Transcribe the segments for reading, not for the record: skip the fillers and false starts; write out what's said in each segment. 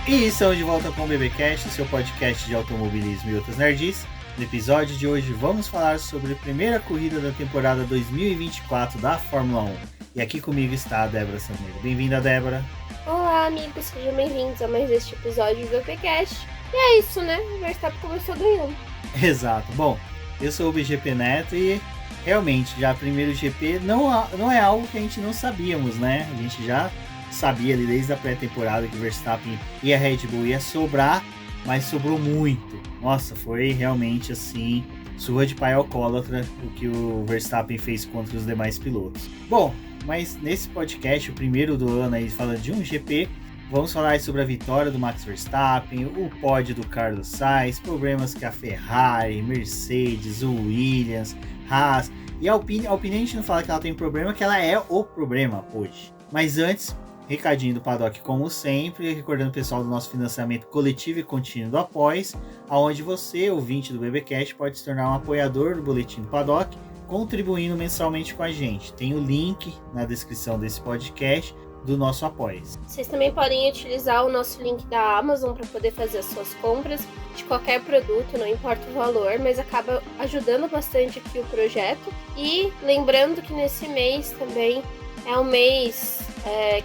E estamos de volta com o BBcast, seu podcast de automobilismo e outras nerds. No episódio de hoje vamos falar sobre a primeira corrida da temporada 2024 da Fórmula 1. E aqui comigo está a Débora Samuel. Bem-vinda, Débora. Olá, amigos, sejam bem-vindos a mais este episódio do BBcast. E é isso, né? O Verstappen começou ganhando. Exato. Bom, eu sou o BGP Neto e realmente já primeiro GP não é algo que a gente não sabíamos, né? A gente já sabia ali desde a pré-temporada que o Verstappen e a Red Bull ia sobrar, mas sobrou muito. Nossa, foi realmente assim, surra de pai alcoólatra o que o Verstappen fez contra os demais pilotos. Bom, mas nesse podcast, o primeiro do ano aí, falando de um GP, vamos falar sobre a vitória do Max Verstappen, o pódio do Carlos Sainz, problemas que a Ferrari, Mercedes, o Williams, Haas e a Alpine a gente não fala que ela tem problema, que ela é o problema hoje. Mas antes, recadinho do Paddock como sempre, recordando o pessoal do nosso financiamento coletivo e contínuo do Apoies, onde você, ouvinte do BBcast, pode se tornar um apoiador do Boletim do Paddock, contribuindo mensalmente com a gente. Tem o link na descrição desse podcast do nosso Apoies. Vocês também podem utilizar o nosso link da Amazon para poder fazer as suas compras de qualquer produto, não importa o valor, mas acaba ajudando bastante aqui o projeto. E lembrando que nesse mês também é um mês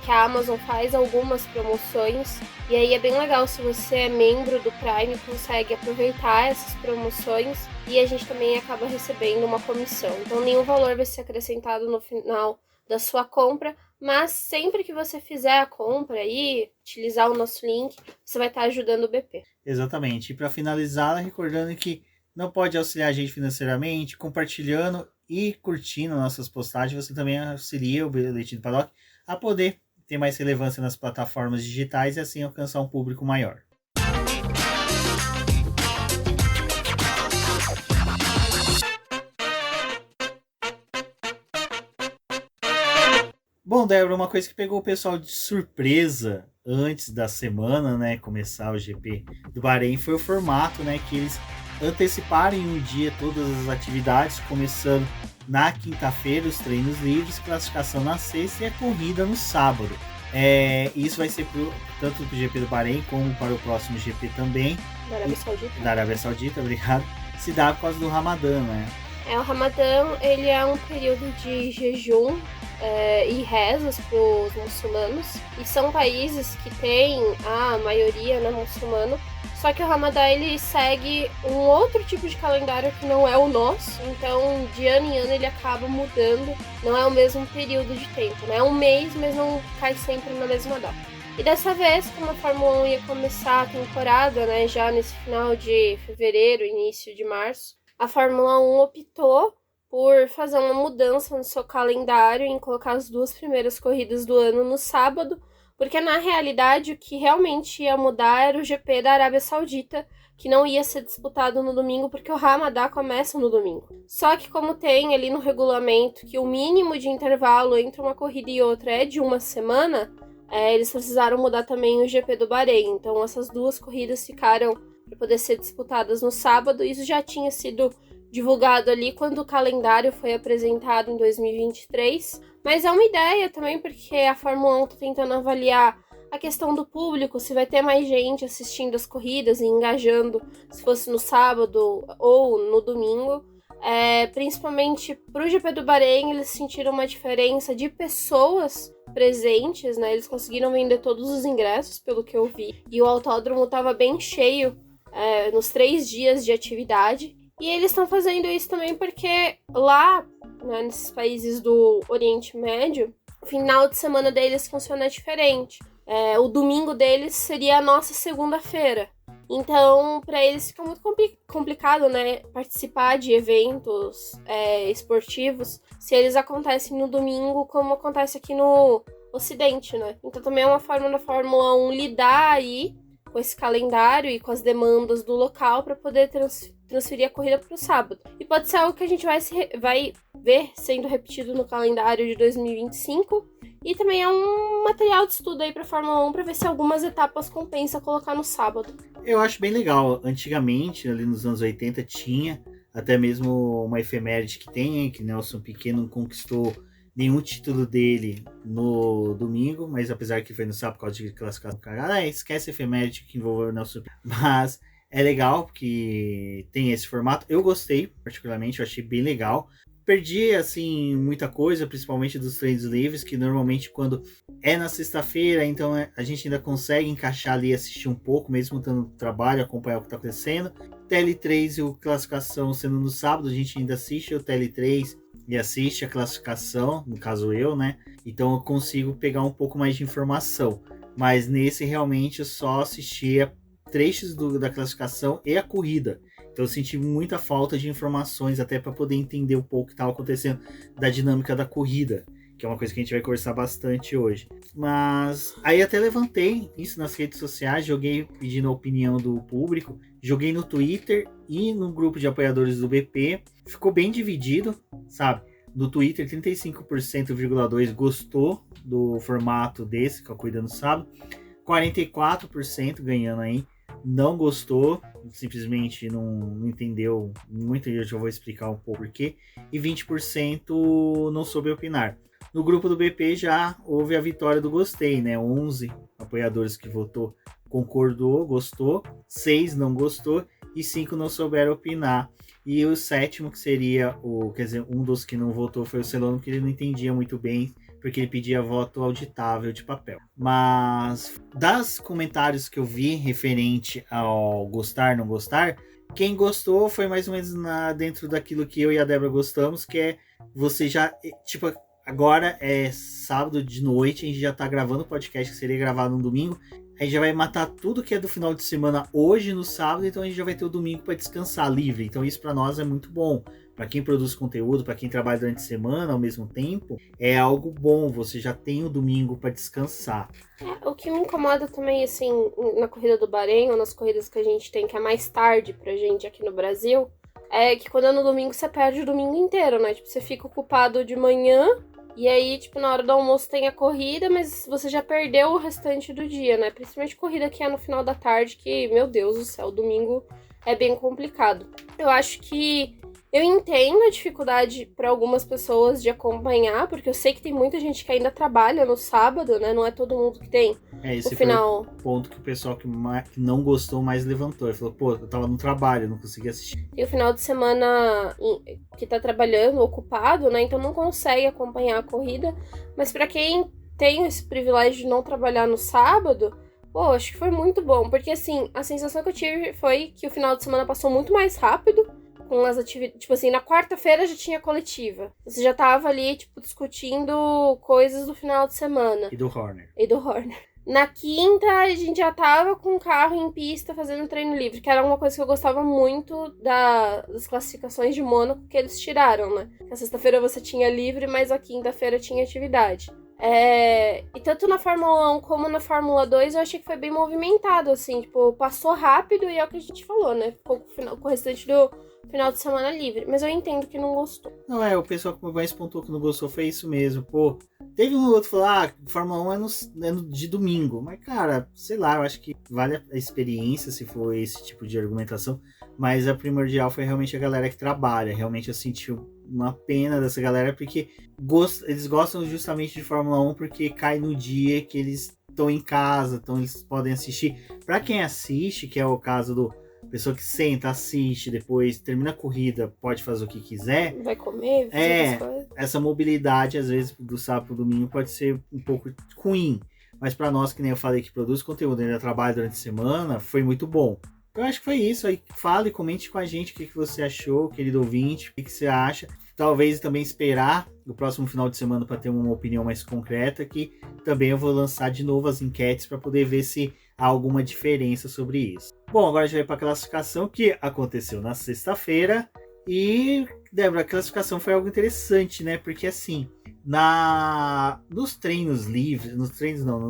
que a Amazon faz algumas promoções, e aí é bem legal se você é membro do Prime, consegue aproveitar essas promoções e a gente também acaba recebendo uma comissão. Então nenhum valor vai ser acrescentado no final da sua compra, mas sempre que você fizer a compra e utilizar o nosso link, você vai estar ajudando o BP. Exatamente. E para finalizar, recordando que não pode auxiliar a gente financeiramente, compartilhando e curtindo nossas postagens, você também auxilia o Boletim do Paddock a poder ter mais relevância nas plataformas digitais e assim alcançar um público maior. Bom, Débora, uma coisa que pegou o pessoal de surpresa antes da semana, né, começar o GP do Bahrein, foi o formato, né, que eles anteciparam em um dia todas as atividades, começando na quinta-feira os treinos livres, classificação na sexta e a corrida no sábado. Isso vai ser tanto para o GP do Bahrein como para o próximo GP também. Da Arábia Saudita, obrigado. Se dá por causa do Ramadã, né? O Ramadã, ele é um período de jejum e rezas para os muçulmanos, e são países que têm a maioria, né, muçulmana, só que o Ramadã ele segue um outro tipo de calendário que não é o nosso, então de ano em ano ele acaba mudando, não é o mesmo período de tempo, né? É um mês, mas não cai sempre na mesma data. E dessa vez, como a Fórmula 1 ia começar a temporada, né, já nesse final de fevereiro, início de março, a Fórmula 1 optou por fazer uma mudança no seu calendário em colocar as duas primeiras corridas do ano no sábado, porque na realidade o que realmente ia mudar era o GP da Arábia Saudita, que não ia ser disputado no domingo, porque o Ramadã começa no domingo. Só que como tem ali no regulamento que o mínimo de intervalo entre uma corrida e outra é de uma semana, eles precisaram mudar também o GP do Bahrein. Então essas duas corridas ficaram para poder ser disputadas no sábado. Isso já tinha sido divulgado ali quando o calendário foi apresentado em 2023, mas é uma ideia também porque a Fórmula 1 está tentando avaliar a questão do público, se vai ter mais gente assistindo as corridas e engajando, se fosse no sábado ou no domingo. Principalmente para o GP do Bahrein, eles sentiram uma diferença de pessoas presentes, né? Eles conseguiram vender todos os ingressos, pelo que eu vi, e o autódromo estava bem cheio nos 3 dias de atividade. E eles estão fazendo isso também porque lá, né, nesses países do Oriente Médio, o final de semana deles funciona diferente. O domingo deles seria a nossa segunda-feira. Então, para eles fica muito complicado, né, participar de eventos esportivos se eles acontecem no domingo, como acontece aqui no Ocidente, né? Então, também é uma forma da Fórmula 1 lidar aí com esse calendário e com as demandas do local para poder transferir a corrida para o sábado. E pode ser algo que a gente vai ver sendo repetido no calendário de 2025. E também é um material de estudo aí para a Fórmula 1 para ver se algumas etapas compensa colocar no sábado. Eu acho bem legal. Antigamente, ali nos anos 80, tinha até mesmo uma efeméride que tem, que Nelson Piquet não conquistou nenhum título dele no domingo, mas apesar que foi no sábado por causa de classificação, cara, esquece a efeméride que envolveu o Nelson. Mas é legal porque tem esse formato. Eu gostei, particularmente, eu achei bem legal. Perdi, assim, muita coisa, principalmente dos treinos livres, que normalmente quando é na sexta-feira, então a gente ainda consegue encaixar ali e assistir um pouco, mesmo estando no trabalho, acompanhar o que está acontecendo. TL3 e o classificação sendo no sábado, a gente ainda assiste o TL3 e assiste a classificação, no caso eu, né? Então eu consigo pegar um pouco mais de informação. Mas nesse realmente eu só assistia trechos da classificação e a corrida. Então eu senti muita falta de informações até para poder entender um pouco o que estava acontecendo da dinâmica da corrida, que é uma coisa que a gente vai conversar bastante hoje. Mas aí até levantei isso nas redes sociais, joguei pedindo a opinião do público, joguei no Twitter e no grupo de apoiadores do BP. Ficou bem dividido, sabe? No Twitter, 35,2% gostou do formato desse, que é a corrida no sábado. 44% ganhando aí não gostou, simplesmente não entendeu muito, e eu já vou explicar um pouco porquê, e 20% não soube opinar. No grupo do BP já houve a vitória do gostei, né? 11 apoiadores que votou concordou, gostou, 6 não gostou e 5 não souberam opinar. E o sétimo, que seria um dos que não votou foi o Celano, porque ele não entendia muito bem, porque ele pedia voto auditável de papel. Mas das comentários que eu vi referente ao gostar, não gostar, quem gostou foi mais ou menos dentro daquilo que eu e a Débora gostamos, que é você já, tipo, agora é sábado de noite, a gente já tá gravando o podcast que seria gravado no domingo, a gente já vai matar tudo que é do final de semana hoje no sábado, então a gente já vai ter o domingo para descansar livre. Então isso para nós é muito bom. Para quem produz conteúdo, para quem trabalha durante a semana ao mesmo tempo, é algo bom. Você já tem o domingo para descansar. O que me incomoda também, assim, na corrida do Bahrein, ou nas corridas que a gente tem, que é mais tarde pra gente aqui no Brasil, é que quando é no domingo, você perde o domingo inteiro, né? Tipo, você fica ocupado de manhã, e aí, tipo, na hora do almoço tem a corrida, mas você já perdeu o restante do dia, né? Principalmente corrida que é no final da tarde, que, meu Deus do céu, domingo é bem complicado. Eu acho que eu entendo a dificuldade para algumas pessoas de acompanhar, porque eu sei que tem muita gente que ainda trabalha no sábado, né? Não é todo mundo que tem esse o final. Foi o ponto que o pessoal que não gostou mais levantou. Ele falou, pô, eu tava no trabalho, eu não consegui assistir. Tem o final de semana que tá trabalhando, ocupado, né? Então não consegue acompanhar a corrida. Mas para quem tem esse privilégio de não trabalhar no sábado, pô, acho que foi muito bom. Porque, assim, a sensação que eu tive foi que o final de semana passou muito mais rápido. Com as atividades, tipo assim, na quarta-feira já tinha coletiva. Você já tava ali, tipo, discutindo coisas do final de semana. E do Horner. Na quinta, a gente já tava com o carro em pista fazendo treino livre, que era uma coisa que eu gostava muito das classificações de Mônaco que eles tiraram, né? Na sexta-feira você tinha livre, mas a quinta-feira tinha atividade. E tanto na Fórmula 1 como na Fórmula 2 eu achei que foi bem movimentado, assim, tipo, passou rápido e é o que a gente falou, né? Ficou com o restante do final de semana livre, mas eu entendo que não gostou. Não, o pessoal que mais pontuou que não gostou foi isso mesmo, pô. Teve um outro que falou, Fórmula 1 é de domingo, mas cara, sei lá, eu acho que vale a experiência se for esse tipo de argumentação, mas a primordial foi realmente a galera que trabalha, realmente eu senti uma pena dessa galera, porque eles gostam justamente de Fórmula 1 porque cai no dia que eles estão em casa, então eles podem assistir. Pra quem assiste, que é o caso do pessoa que senta, assiste, depois termina a corrida, pode fazer o que quiser. Vai comer, fazer coisas. Essa mobilidade, às vezes, do sábado pro domingo pode ser um pouco ruim. Mas para nós, que nem eu falei, que produz conteúdo e ainda trabalha durante a semana, foi muito bom. Eu acho que foi isso. Aí fale, comente com a gente o que você achou, querido ouvinte, o que você acha. Talvez também esperar o próximo final de semana para ter uma opinião mais concreta, que também eu vou lançar de novo as enquetes para poder ver se há alguma diferença sobre isso. Bom, agora a gente vai para a classificação que aconteceu na sexta-feira. E, Débora, a classificação foi algo interessante, né? Porque assim, nos treinos livres,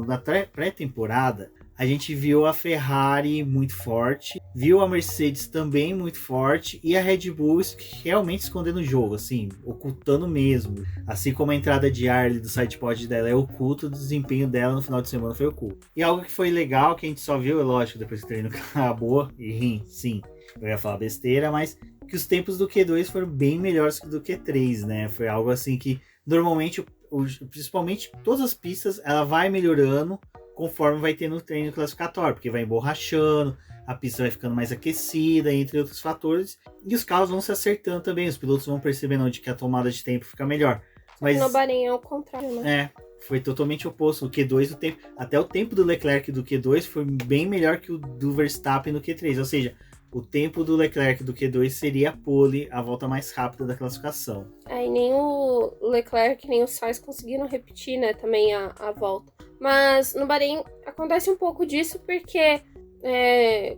na pré-temporada, a gente viu a Ferrari muito forte, viu a Mercedes também muito forte e a Red Bull realmente escondendo o jogo, assim, ocultando mesmo. Assim como a entrada de ar do sidepod dela é oculta, o desempenho dela no final de semana foi oculto. E algo que foi legal, que a gente só viu, é lógico, depois que o treino acabou, e sim, eu ia falar besteira, mas que os tempos do Q2 foram bem melhores que do Q3, né? Foi algo assim que normalmente, principalmente todas as pistas, ela vai melhorando conforme vai tendo o treino classificatório, porque vai emborrachando, a pista vai ficando mais aquecida, entre outros fatores, e os carros vão se acertando também, os pilotos vão percebendo onde que a tomada de tempo fica melhor. Mas no Bahrein é o contrário, né? Foi totalmente oposto. O Q2, até o tempo do Leclerc do Q2 foi bem melhor que o do Verstappen no Q3, ou seja, o tempo do Leclerc do Q2 seria a pole, a volta mais rápida da classificação. E nem o Leclerc nem o Sainz conseguiram repetir, né, também a volta. Mas no Bahrein acontece um pouco disso porque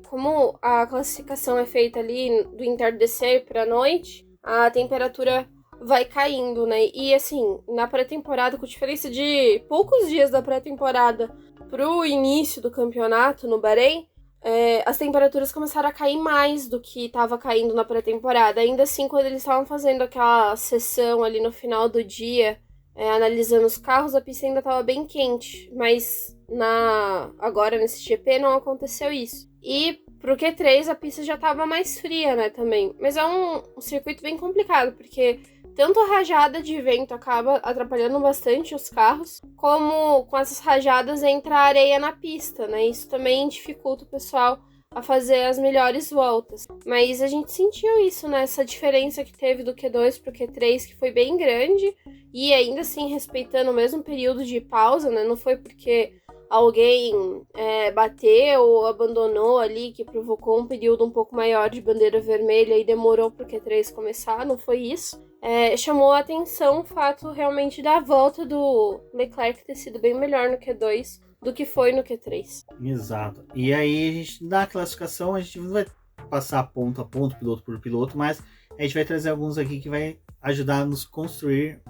como a classificação é feita ali do entardecer para a noite, a temperatura vai caindo, né? E assim, na pré-temporada, com diferença de poucos dias da pré-temporada pro início do campeonato no Bahrein, as temperaturas começaram a cair mais do que estava caindo na pré-temporada. Ainda assim, quando eles estavam fazendo aquela sessão ali no final do dia, analisando os carros, a pista ainda estava bem quente. Mas agora nesse GP não aconteceu isso. E pro Q3 a pista já estava mais fria, né, também. Mas é um circuito bem complicado, porque tanto a rajada de vento acaba atrapalhando bastante os carros, como com essas rajadas entra areia na pista, né? Isso também dificulta o pessoal a fazer as melhores voltas. Mas a gente sentiu isso, né? Essa diferença que teve do Q2 pro Q3, que foi bem grande, e ainda assim respeitando o mesmo período de pausa, né? Não foi porque alguém bateu ou abandonou ali, que provocou um período um pouco maior de bandeira vermelha e demorou pro Q3 começar, não foi isso. Chamou a atenção o fato realmente da volta do Leclerc ter sido bem melhor no Q2 do que foi no Q3. Exato. E aí, a gente, na classificação, a gente não vai passar ponto a ponto, piloto por piloto, mas a gente vai trazer alguns aqui que vai ajudar a nos construir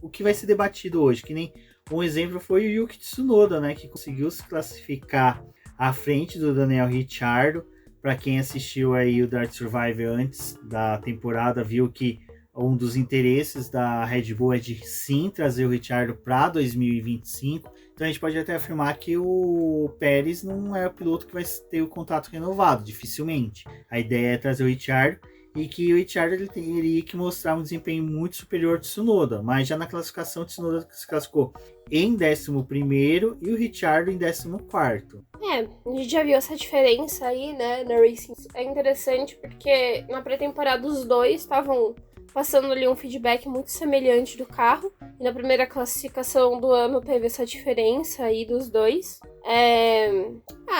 o que vai ser debatido hoje, que nem um exemplo foi o Yuki Tsunoda, né, que conseguiu se classificar à frente do Daniel Ricciardo. Para quem assistiu aí o Drive to Survive antes da temporada, viu que um dos interesses da Red Bull é de sim trazer o Ricciardo para 2025. Então a gente pode até afirmar que o Pérez não é o piloto que vai ter o contrato renovado, dificilmente. A ideia é trazer o Ricciardo, e que o Ricciardo ele teria que mostrar um desempenho muito superior ao Tsunoda, mas já na classificação o Tsunoda se classificou em 11º e o Ricciardo em 14º. A gente já viu essa diferença aí, né, na Racing. É interessante porque na pré-temporada os dois estavam passando ali um feedback muito semelhante do carro, e na primeira classificação do ano teve essa diferença aí dos dois.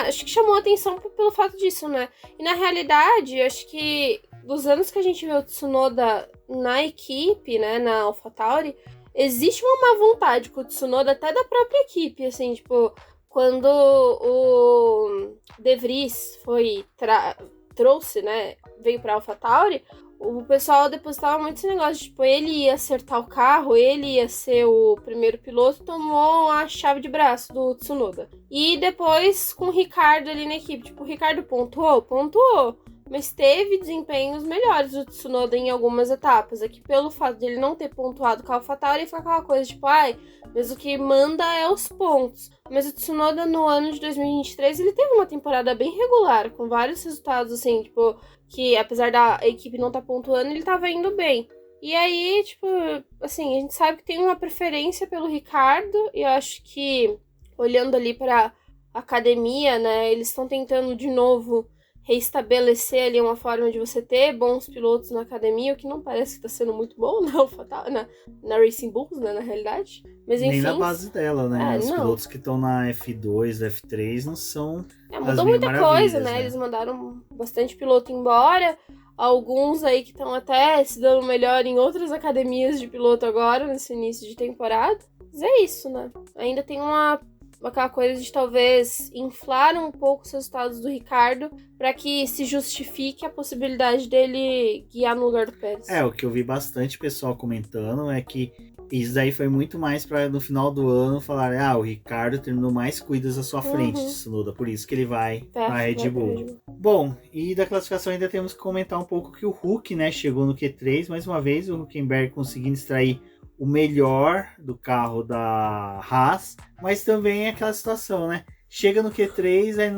Acho que chamou a atenção pelo fato disso, né? E na realidade, acho que dos anos que a gente vê o Tsunoda na equipe, né, na AlphaTauri, existe uma má vontade com o Tsunoda até da própria equipe, assim, tipo, quando o De Vries trouxe, né, veio pra AlphaTauri, o pessoal depositava muito esse negócio, tipo, ele ia acertar o carro, ele ia ser o primeiro piloto, tomou a chave de braço do Tsunoda. E depois, com o Ricardo ali na equipe, tipo, o Ricardo pontuou, mas teve desempenhos melhores do Tsunoda em algumas etapas. Aqui, pelo fato de ele não ter pontuado com a AlphaTauri, fica aquela coisa, tipo, mas o que manda é os pontos. Mas o Tsunoda, no ano de 2023, ele teve uma temporada bem regular, com vários resultados, assim, tipo, que apesar da equipe não estar pontuando, ele tava indo bem. E aí, tipo, assim, a gente sabe que tem uma preferência pelo Ricardo, e eu acho que, olhando ali pra academia, né, eles estão tentando de novo reestabelecer ali uma forma de você ter bons pilotos na academia, o que não parece que tá sendo muito bom na Racing Bulls, né, na realidade. Mas enfim. Nem na base dela, né? Os pilotos que estão na F2, F3 não são. Mudou muita coisa, né? Eles mandaram bastante piloto embora. Alguns aí que estão até se dando melhor em outras academias de piloto agora, nesse início de temporada. Mas é isso, né? Ainda tem aquela coisa de talvez inflar um pouco os resultados do Ricardo para que se justifique a possibilidade dele guiar no lugar do Pérez. O que eu vi bastante pessoal comentando é que isso daí foi muito mais para no final do ano falar, o Ricardo terminou mais corridas à sua frente, Tsunoda, por isso que ele vai para a Red Bull. Bom, e da classificação ainda temos que comentar um pouco que o Hulk, né, chegou no Q3, mais uma vez o Hülkenberg conseguindo extrair o melhor do carro da Haas, mas também é aquela situação, né? Chega no Q3, aí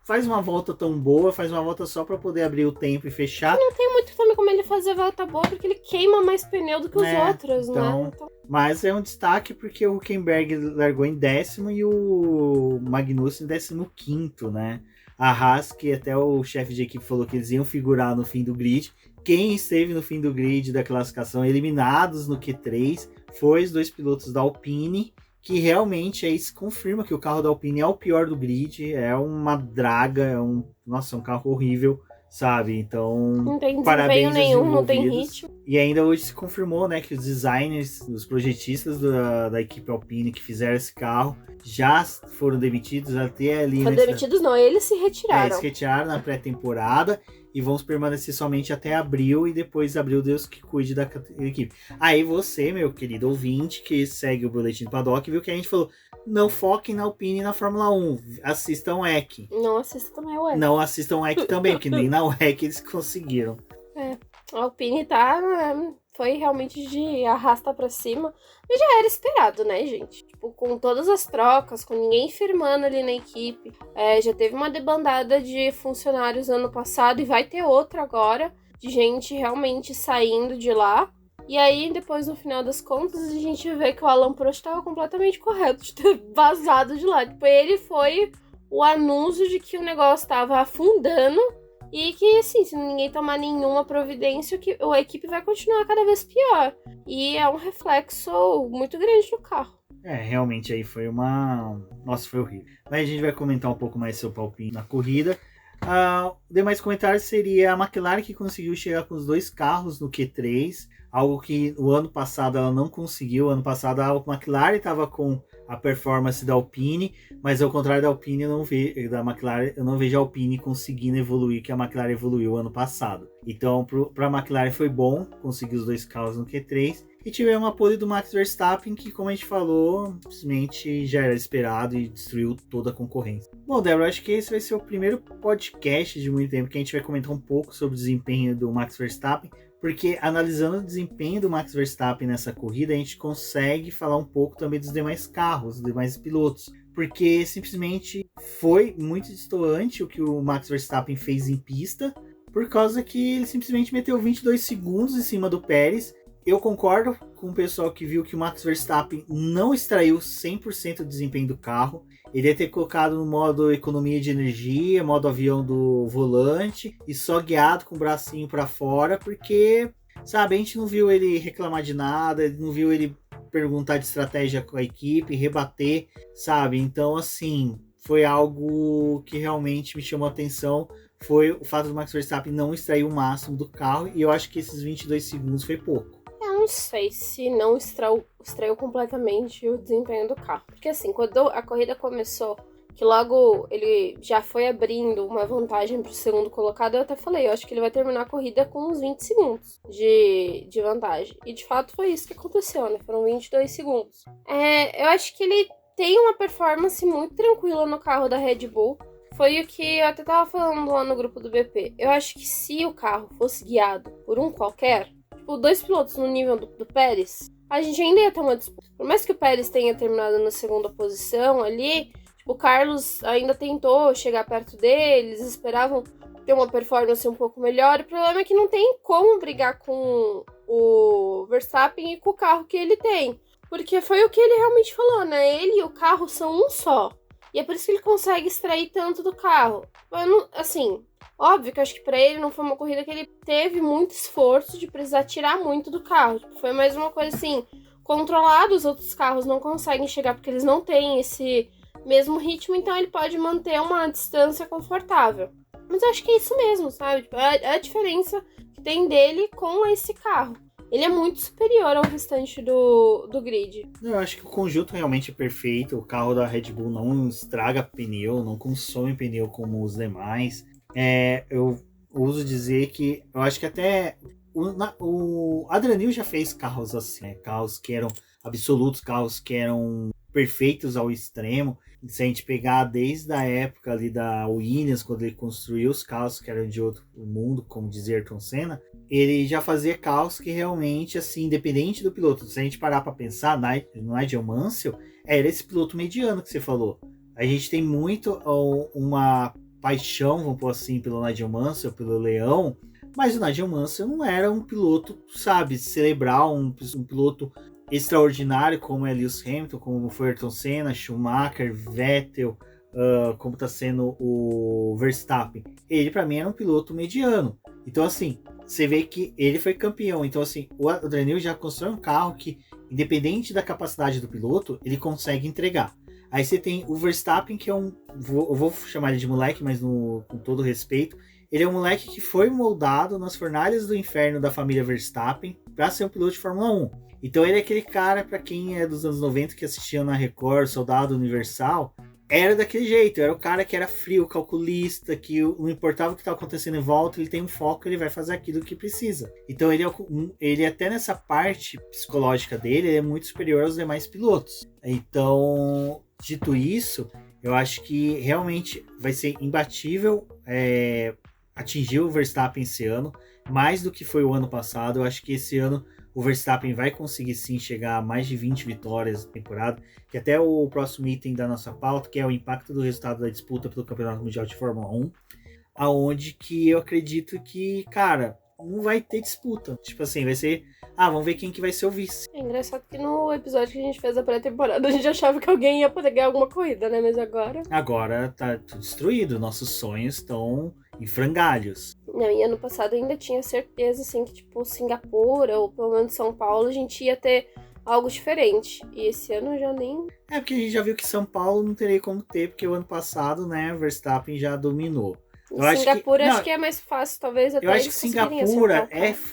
faz uma volta tão boa, faz uma volta só pra poder abrir o tempo e fechar. Não tem muito também como ele fazer volta boa, porque ele queima mais pneu do que os outros, então, né? Mas é um destaque porque o Hülkenberg largou em 10º e o Magnussen em 15º, né? A Haas, que até o chefe de equipe falou que eles iam figurar no fim do grid. Quem esteve no fim do grid da classificação, eliminados no Q3, foi os 2 pilotos da Alpine, que realmente aí se confirma que o carro da Alpine é o pior do grid, é uma draga, nossa, um carro horrível, sabe? Então, não tem parabéns desempenho aos nenhum, não tem envolvidos. ritmo. E ainda hoje se confirmou, né, que os designers, os projetistas da equipe Alpine que fizeram esse carro já foram demitidos até ali. Foram demitidos não, eles se retiraram. Eles se retiraram na pré-temporada e vão permanecer somente até abril, e depois de abril Deus que cuide da equipe. Aí você, meu querido ouvinte, que segue o Boletim do Paddock, viu que a gente falou, não foquem na Alpine e na Fórmula 1, assistam EC. Não assistam também o EC. Não assistam EC também, porque nem na WEC eles conseguiram. A Alpine foi realmente de arrasta pra cima, mas já era esperado, né, gente? Tipo, com todas as trocas, com ninguém firmando ali na equipe, já teve uma debandada de funcionários ano passado e vai ter outra agora, de gente realmente saindo de lá. E aí, depois, no final das contas, a gente vê que o Alan Prost estava completamente correto de ter vazado de lá. Tipo, ele foi o anúncio de que o negócio estava afundando e que, assim, se ninguém tomar nenhuma providência, a equipe vai continuar cada vez pior. E é um reflexo muito grande do carro. Realmente aí foi Nossa, foi horrível. Mas a gente vai comentar um pouco mais sobre o Alpine na corrida. Demais comentários seria a McLaren, que conseguiu chegar com os 2 carros no Q3, algo que o ano passado ela não conseguiu. Ano passado a McLaren estava com a performance da Alpine, mas ao contrário da Alpine, da McLaren, eu não vejo a Alpine conseguindo evoluir que a McLaren evoluiu ano passado. Então, para a McLaren foi bom conseguir os 2 carros no Q3. E tivemos uma pole do Max Verstappen, que, como a gente falou, simplesmente já era esperado e destruiu toda a concorrência. Bom, Débora, acho que esse vai ser o primeiro podcast de muito tempo que a gente vai comentar um pouco sobre o desempenho do Max Verstappen, porque analisando o desempenho do Max Verstappen nessa corrida, a gente consegue falar um pouco também dos demais carros, dos demais pilotos, porque simplesmente foi muito destoante o que o Max Verstappen fez em pista, por causa que ele simplesmente meteu 22 segundos em cima do Pérez. Eu concordo com o pessoal que viu que o Max Verstappen não extraiu 100% do desempenho do carro. Ele ia ter colocado no modo economia de energia, modo avião do volante e só guiado com o bracinho para fora, porque, sabe, a gente não viu ele reclamar de nada, não viu ele perguntar de estratégia com a equipe, rebater, sabe? Então, assim, foi algo que realmente me chamou a atenção. Foi o fato do Max Verstappen não extrair o máximo do carro, e eu acho que esses 22 segundos foi pouco. Eu não sei se não extraiu completamente o desempenho do carro. Porque assim, quando a corrida começou, que logo ele já foi abrindo uma vantagem pro segundo colocado, eu até falei, eu acho que ele vai terminar a corrida com uns 20 segundos de vantagem. E de fato foi isso que aconteceu, né? Foram 22 segundos. Eu acho que ele tem uma performance muito tranquila no carro da Red Bull. Foi o que eu até tava falando lá no grupo do BP. Eu acho que se o carro fosse guiado por um qualquer, tipo, 2 pilotos no nível do Pérez, a gente ainda ia ter uma disputa. Por mais que o Pérez tenha terminado na segunda posição ali, tipo, o Carlos ainda tentou chegar perto deles, esperavam ter uma performance um pouco melhor. O problema é que não tem como brigar com o Verstappen e com o carro que ele tem. Porque foi o que ele realmente falou, né? Ele e o carro são um só. E é por isso que ele consegue extrair tanto do carro. Mas, assim, óbvio que eu acho que pra ele não foi uma corrida que ele teve muito esforço de precisar tirar muito do carro. Tipo, foi mais uma coisa assim, controlado, os outros carros não conseguem chegar porque eles não têm esse mesmo ritmo, então ele pode manter uma distância confortável. Mas eu acho que é isso mesmo, sabe? Tipo, é a diferença que tem dele com esse carro. Ele é muito superior ao restante do grid. Eu acho que o conjunto realmente é perfeito. O carro da Red Bull não estraga pneu, não consome pneu como os demais. Eu uso dizer que eu acho que até o Adrian Newey já fez carros assim, né? Carros que eram absolutos, carros que eram perfeitos ao extremo. Se a gente pegar desde a época ali da Williams, quando ele construiu os carros que eram de outro mundo, como dizia Ayrton Senna, ele já fazia carros que realmente, assim, independente do piloto, se a gente parar para pensar, no Nigel Mansell, era esse piloto mediano que você falou. A gente tem muito uma paixão, vamos pôr assim, pelo Nigel Mansell, pelo Leão, mas o Nigel Mansell não era um piloto, sabe, cerebral, um piloto extraordinário como é Lewis Hamilton, como foi Ayrton Senna, Schumacher, Vettel, como está sendo o Verstappen. Ele, para mim, era um piloto mediano. Então, assim, você vê que ele foi campeão. Então, assim, o Adrian Newey já constrói um carro que, independente da capacidade do piloto, ele consegue entregar. Aí você tem o Verstappen, que é eu vou chamar ele de moleque, mas com todo respeito, ele é um moleque que foi moldado nas fornalhas do inferno da família Verstappen para ser um piloto de Fórmula 1. Então ele é aquele cara, para quem é dos anos 90 que assistia na Record, Soldado Universal, era daquele jeito, era o cara que era frio, calculista, que não importava o que estava acontecendo em volta, ele tem um foco, ele vai fazer aquilo que precisa. Então ele até nessa parte psicológica dele, ele é muito superior aos demais pilotos. Então, dito isso, eu acho que realmente vai ser imbatível atingir o Verstappen esse ano, mais do que foi o ano passado. Eu acho que esse ano o Verstappen vai conseguir sim chegar a mais de 20 vitórias na temporada, que até o próximo item da nossa pauta, que é o impacto do resultado da disputa pelo Campeonato Mundial de Fórmula 1, aonde que eu acredito que, cara, não vai ter disputa. Tipo assim, vai ser, vamos ver quem que vai ser o vice. É engraçado que no episódio que a gente fez a pré-temporada, a gente achava que alguém ia poder ganhar alguma corrida, né? Mas agora... Agora tá tudo destruído, nossos sonhos estão em frangalhos. Não, e ano passado eu ainda tinha certeza, assim, que tipo Singapura ou pelo menos São Paulo a gente ia ter algo diferente. E esse ano já nem... Porque a gente já viu que São Paulo não teria como ter, porque o ano passado, né, Verstappen já dominou. Singapura acho que é mais fácil, talvez até. Eu acho que Singapura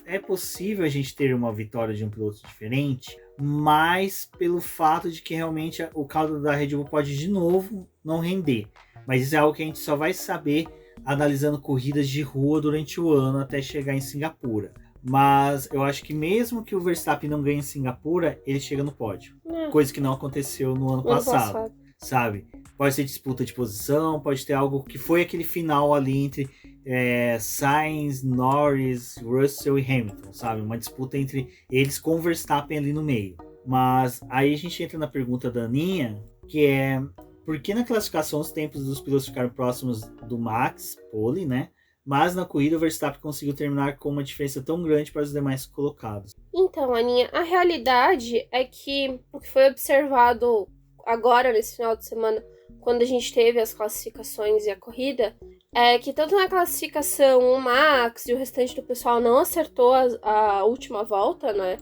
é possível a gente ter uma vitória de um piloto diferente, mas pelo fato de que realmente o caldo da Red Bull pode de novo não render. Mas isso é algo que a gente só vai saber analisando corridas de rua durante o ano até chegar em Singapura. Mas eu acho que mesmo que o Verstappen não ganhe em Singapura, ele chega no pódio. Coisa que não aconteceu no ano passado. Sabe? Pode ser disputa de posição, pode ter algo que foi aquele final ali entre Sainz, Norris, Russell e Hamilton, sabe? Uma disputa entre eles com o Verstappen ali no meio. Mas aí a gente entra na pergunta da Aninha, que é por que na classificação os tempos dos pilotos ficaram próximos do Max, pole, né? Mas na corrida o Verstappen conseguiu terminar com uma diferença tão grande para os demais colocados. Então, Aninha, a realidade é que o que foi observado agora, nesse final de semana, quando a gente teve as classificações e a corrida, é que tanto na classificação o Max e o restante do pessoal não acertou a última volta, né?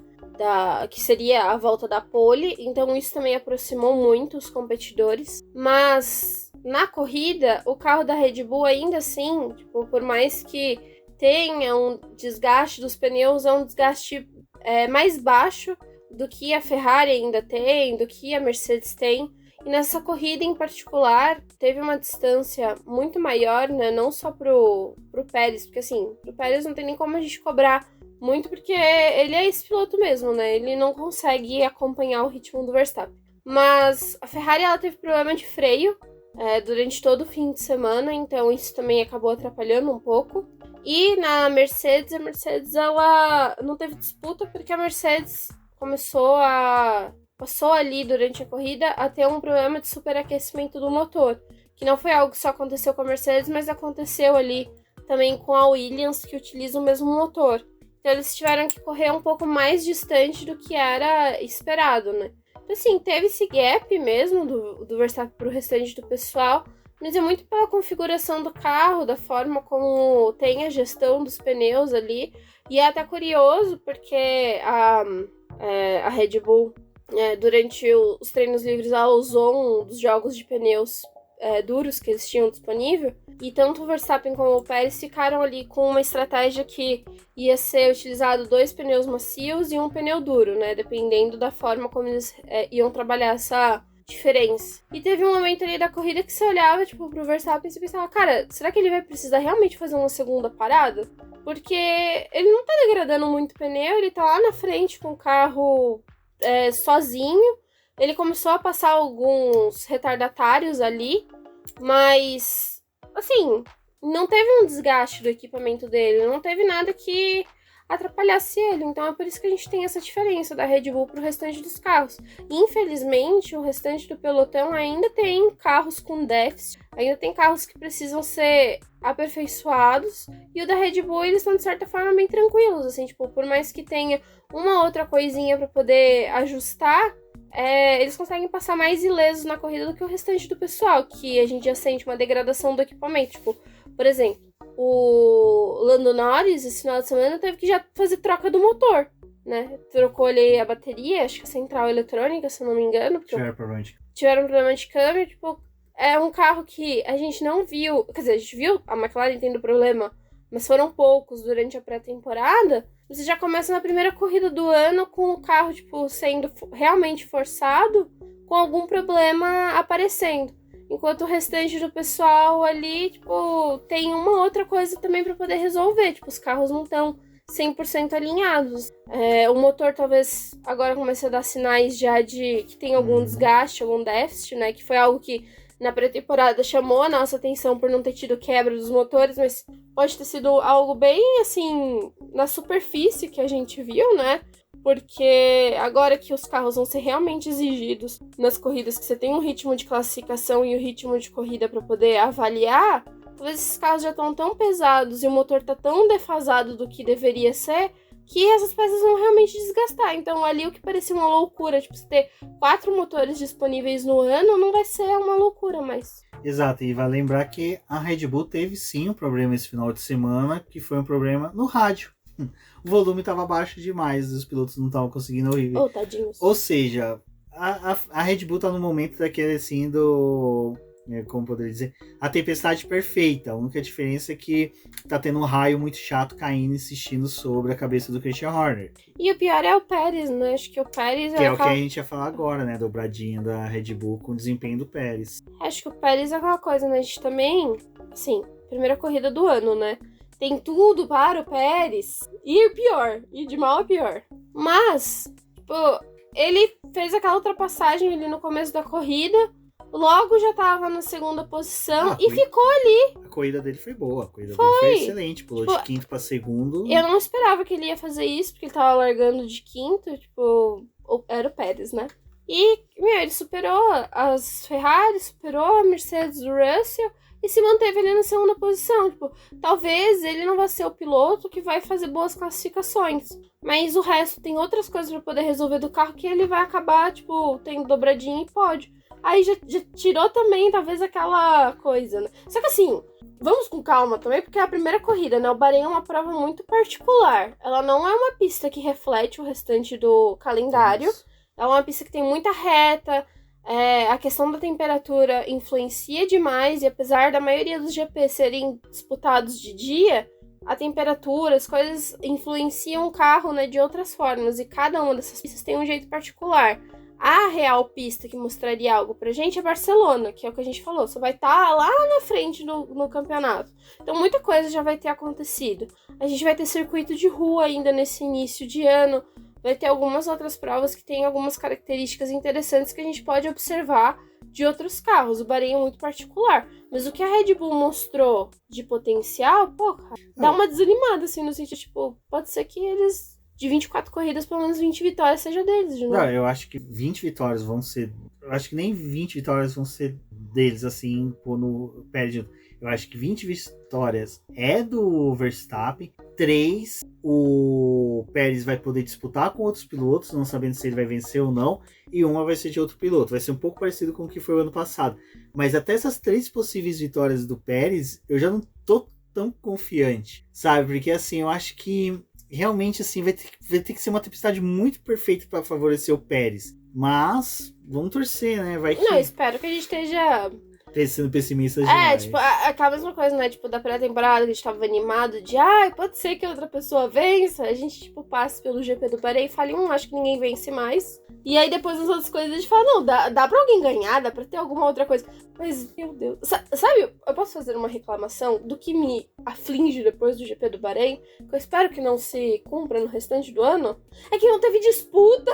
Que seria a volta da pole, então isso também aproximou muito os competidores. Mas na corrida, o carro da Red Bull ainda assim, tipo, por mais que tenha um desgaste dos pneus, é um desgaste mais baixo do que a Ferrari ainda tem, do que a Mercedes tem. E nessa corrida em particular, teve uma distância muito maior, né? Não só pro Pérez, porque assim, pro Pérez não tem nem como a gente cobrar muito, porque ele é esse piloto mesmo, né? Ele não consegue acompanhar o ritmo do Verstappen. Mas a Ferrari, ela teve problema de freio durante todo o fim de semana, então isso também acabou atrapalhando um pouco. E na Mercedes, a Mercedes, ela não teve disputa, porque a Mercedes passou ali durante a corrida a ter um problema de superaquecimento do motor, que não foi algo que só aconteceu com a Mercedes, mas aconteceu ali também com a Williams, que utiliza o mesmo motor. Então eles tiveram que correr um pouco mais distante do que era esperado, né? Então, assim, teve esse gap mesmo do Verstappen pro restante do pessoal, mas é muito pela configuração do carro, da forma como tem a gestão dos pneus ali. E é até curioso, porque a Red Bull, durante os treinos livres, ela usou um dos jogos de pneus duros que eles tinham disponível, e tanto o Verstappen como o Pérez ficaram ali com uma estratégia que ia ser utilizado 2 pneus macios e um pneu duro, né, dependendo da forma como eles iam trabalhar essa diferença. E teve um momento ali da corrida que você olhava, tipo, pro Verstappen e você pensava, cara, será que ele vai precisar realmente fazer uma segunda parada? Porque ele não tá degradando muito o pneu, ele tá lá na frente com o carro sozinho. Ele começou a passar alguns retardatários ali, mas, assim, não teve um desgaste do equipamento dele, não teve nada que atrapalhasse ele. Então é por isso que a gente tem essa diferença da Red Bull pro restante dos carros. Infelizmente, o restante do pelotão ainda tem carros com déficit, ainda tem carros que precisam ser aperfeiçoados, e o da Red Bull eles estão de certa forma bem tranquilos, assim, tipo, por mais que tenha uma outra coisinha para poder ajustar, eles conseguem passar mais ilesos na corrida do que o restante do pessoal, que a gente já sente uma degradação do equipamento. Tipo, por exemplo, o Lando Norris, esse final de semana, teve que já fazer troca do motor, né? Trocou ali a bateria, acho que a central eletrônica, se eu não me engano. Tiveram problema de câmbio, tipo, é um carro que a gente não viu, quer dizer, a gente viu a McLaren tendo problema, mas foram poucos durante a pré-temporada. Você já começa na primeira corrida do ano com o carro, tipo, sendo realmente forçado, com algum problema aparecendo. Enquanto o restante do pessoal ali, tipo, tem uma outra coisa também para poder resolver. Tipo, os carros não estão 100% alinhados. O motor talvez agora comece a dar sinais já de que tem algum desgaste, algum déficit, né? Que foi algo que na pré-temporada chamou a nossa atenção por não ter tido quebra dos motores, mas pode ter sido algo bem, assim, na superfície que a gente viu, né? Porque agora que os carros vão ser realmente exigidos nas corridas, que você tem um ritmo de classificação e o ritmo de corrida para poder avaliar, talvez esses carros já estão tão pesados e o motor tá tão defasado do que deveria ser, que essas peças vão realmente desgastar. Então ali o que parecia uma loucura, tipo, você ter 4 motores disponíveis no ano, não vai ser uma loucura mais. Exato, e vai lembrar que a Red Bull teve sim um problema esse final de semana, que foi um problema no rádio. O volume estava baixo demais, os pilotos não estavam conseguindo ouvir. Oh, tadinhos. Ou seja, a Red Bull tá no momento daquele assim do... como poderia dizer? A tempestade perfeita. A única diferença é que tá tendo um raio muito chato caindo e insistindo sobre a cabeça do Christian Horner. E o pior é o Pérez, né? Acho que o Pérez que é o que a gente ia falar agora, né? Dobradinha da Red Bull com o desempenho do Pérez. Acho que o Pérez é aquela coisa, né? A gente também, assim, primeira corrida do ano, né? Tem tudo para o Pérez ir pior, ir de mal a pior. Mas, tipo, ele fez aquela ultrapassagem ali no começo da corrida, logo já tava na segunda posição e ficou ali. A corrida dele foi boa, a corrida dele foi excelente, pulou de quinto para segundo. Eu não esperava que ele ia fazer isso, porque ele tava largando de quinto, tipo, era o Pérez, né? E, ele superou as Ferrari, superou a Mercedes do Russell e se manteve ali na segunda posição. Tipo, talvez ele não vai ser o piloto que vai fazer boas classificações, mas o resto tem outras coisas para poder resolver do carro que ele vai acabar, tipo, tendo dobradinha e pódio. Aí já tirou também, talvez, aquela coisa, né? Só que assim, vamos com calma também, porque é a primeira corrida, né? O Bahrein é uma prova muito particular. Ela não é uma pista que reflete o restante do calendário. É uma pista que tem muita reta, a questão da temperatura influencia demais, e apesar da maioria dos GP serem disputados de dia, a temperatura, as coisas influenciam o carro, né, de outras formas, e cada uma dessas pistas tem um jeito particular. A real pista que mostraria algo pra gente é Barcelona, que é o que a gente falou, só vai estar lá na frente no campeonato. Então muita coisa já vai ter acontecido. A gente vai ter circuito de rua ainda nesse início de ano, vai ter algumas outras provas que têm algumas características interessantes que a gente pode observar de outros carros. O Bahrein é muito particular, mas o que a Red Bull mostrou de potencial, dá uma desanimada, assim, no sentido, tipo, pode ser que eles... De 24 corridas, pelo menos 20 vitórias seja deles, de novo. Não, eu acho que 20 vitórias vão ser... Eu acho que nem 20 vitórias vão ser deles, assim, no Pérez. Eu acho que 20 vitórias é do Verstappen. 3, o Pérez vai poder disputar com outros pilotos, não sabendo se ele vai vencer ou não. E uma vai ser de outro piloto. Vai ser um pouco parecido com o que foi o ano passado. Mas até essas 3 possíveis vitórias do Pérez, eu já não tô tão confiante, sabe? Porque, assim, eu acho que... Realmente, assim, vai ter que ser uma tempestade muito perfeita para favorecer o Pérez. Mas, vamos torcer, né? Vai que... Não, espero que a gente esteja... sendo pessimista demais. Tipo, aquela mesma coisa, né? Tipo, da pré-temporada, que a gente tava animado de... pode ser que outra pessoa vença. A gente, tipo, passe pelo GP do Bahrein e fale... acho que ninguém vence mais. E aí, depois das outras coisas, a gente fala... Não, dá pra alguém ganhar, dá pra ter alguma outra coisa. Mas, meu Deus... Sabe, eu posso fazer uma reclamação do que me aflige depois do GP do Bahrein? Que eu espero que não se cumpra no restante do ano? É que não teve disputa...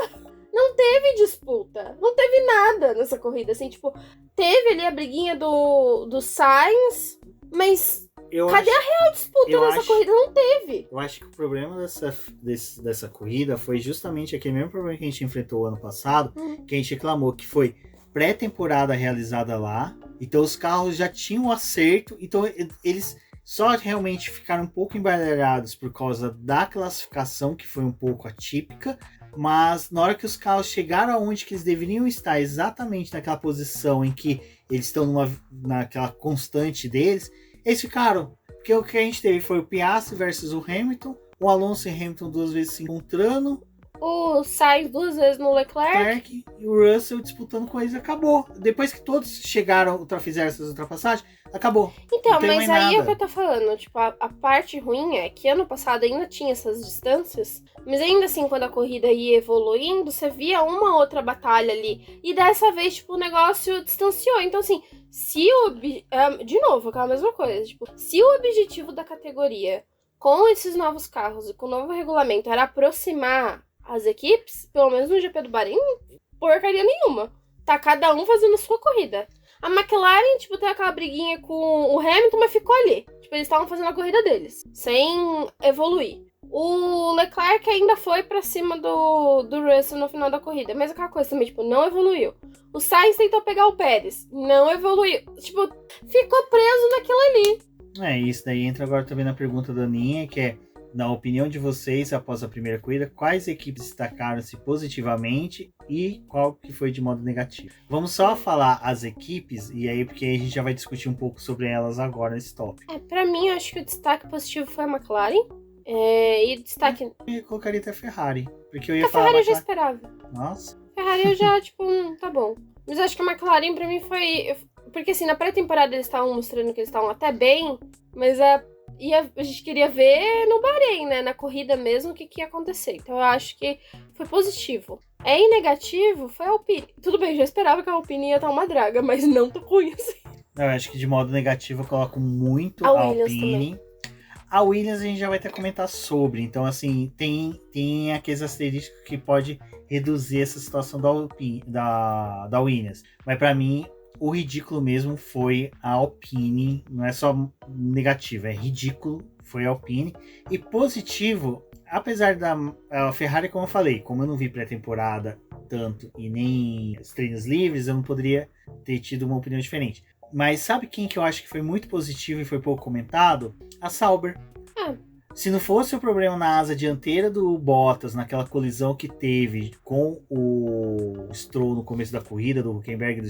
Não teve disputa, não teve nada nessa corrida, assim, tipo, teve ali a briguinha do Sainz, mas Cadê a real disputa nessa corrida? Não teve. Eu acho que o problema dessa corrida foi justamente aquele mesmo problema que a gente enfrentou ano passado, que a gente reclamou, que foi pré-temporada realizada lá, então os carros já tinham acerto, então eles só realmente ficaram um pouco embaralhados por causa da classificação, que foi um pouco atípica, mas na hora que os carros chegaram aonde que eles deveriam estar, exatamente naquela posição em que eles estão naquela constante deles, eles ficaram. Porque o que a gente teve foi o Piastri versus o Hamilton, o Alonso e o Hamilton 2 vezes se encontrando, o Sainz 2 vezes no Leclerc e o Russell disputando com eles, acabou. Depois que todos chegaram, fizeram essas ultrapassagens, acabou. Então, mas aí é o que eu tô falando, tipo, a parte ruim é que ano passado ainda tinha essas distâncias, mas ainda assim, quando a corrida ia evoluindo, você via uma outra batalha ali, e dessa vez, tipo, o negócio distanciou. Então, assim, de novo, aquela mesma coisa, tipo, se o objetivo da categoria com esses novos carros e com o novo regulamento era aproximar as equipes, pelo menos no GP do Bahrein, porcaria nenhuma. Tá cada um fazendo a sua corrida. A McLaren, tipo, tem aquela briguinha com o Hamilton, mas ficou ali. Tipo, eles estavam fazendo a corrida deles, sem evoluir. O Leclerc ainda foi pra cima do Russell no final da corrida, mas aquela coisa também, tipo, não evoluiu. O Sainz tentou pegar o Pérez, não evoluiu. Tipo, ficou preso naquilo ali. Isso daí entra agora também na pergunta da Aninha, que é, na opinião de vocês, após a primeira corrida, quais equipes destacaram-se positivamente e qual que foi de modo negativo? Vamos só falar as equipes, e aí porque a gente já vai discutir um pouco sobre elas agora nesse tópico. Pra mim, eu acho que o destaque positivo foi a McLaren. E destaque... Eu colocaria até a Ferrari, porque eu ia falar... A Ferrari eu já esperava. Nossa. Ferrari eu já, tipo, tá bom. Mas eu acho que a McLaren pra mim foi... Porque assim, na pré-temporada eles estavam mostrando que eles estavam até bem, mas a gente queria ver no Bahrein, né? Na corrida mesmo, o que ia acontecer. Então eu acho que foi positivo. Em negativo, foi a Alpine. Tudo bem, eu já esperava que a Alpine ia estar uma draga, mas não tão ruim assim. Eu acho que de modo negativo eu coloco muito a Alpine. Também. A Williams a gente já vai até comentar sobre. Então, assim, tem aqueles asteriscos que pode reduzir essa situação da Williams. Mas pra mim, o ridículo mesmo foi a Alpine. Não é só negativo, é ridículo. Foi a Alpine. E positivo, apesar da Ferrari, como eu falei, como eu não vi pré-temporada tanto e nem os treinos livres, eu não poderia ter tido uma opinião diferente. Mas sabe quem que eu acho que foi muito positivo e foi pouco comentado? A Sauber. Se não fosse o problema na asa dianteira do Bottas, naquela colisão que teve com o Stroll no começo da corrida, do Hülkenberg,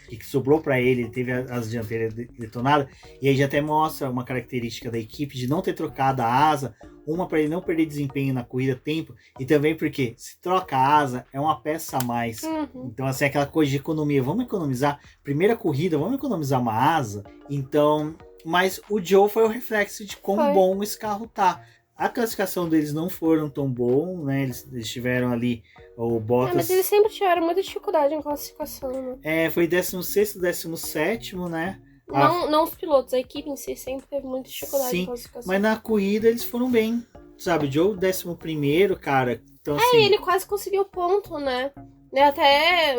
que sobrou para ele teve as dianteiras detonadas, e aí já até mostra uma característica da equipe de não ter trocado a asa, uma para ele não perder desempenho na corrida, tempo, e também porque se troca a asa, é uma peça a mais. Então, assim, aquela coisa de economia, vamos economizar, primeira corrida, vamos economizar uma asa, então... Mas o Joe foi o reflexo de quão bom esse carro tá. A classificação deles não foram tão bom, né? Eles tiveram ali o Bottas... mas eles sempre tiveram muita dificuldade em classificação, né? Foi 16º, 17º, né? Não os pilotos, a equipe em si sempre teve muita dificuldade em classificação. Mas na corrida eles foram bem, sabe? O Joe 11º, cara. Então, assim... ele quase conseguiu ponto, né? Até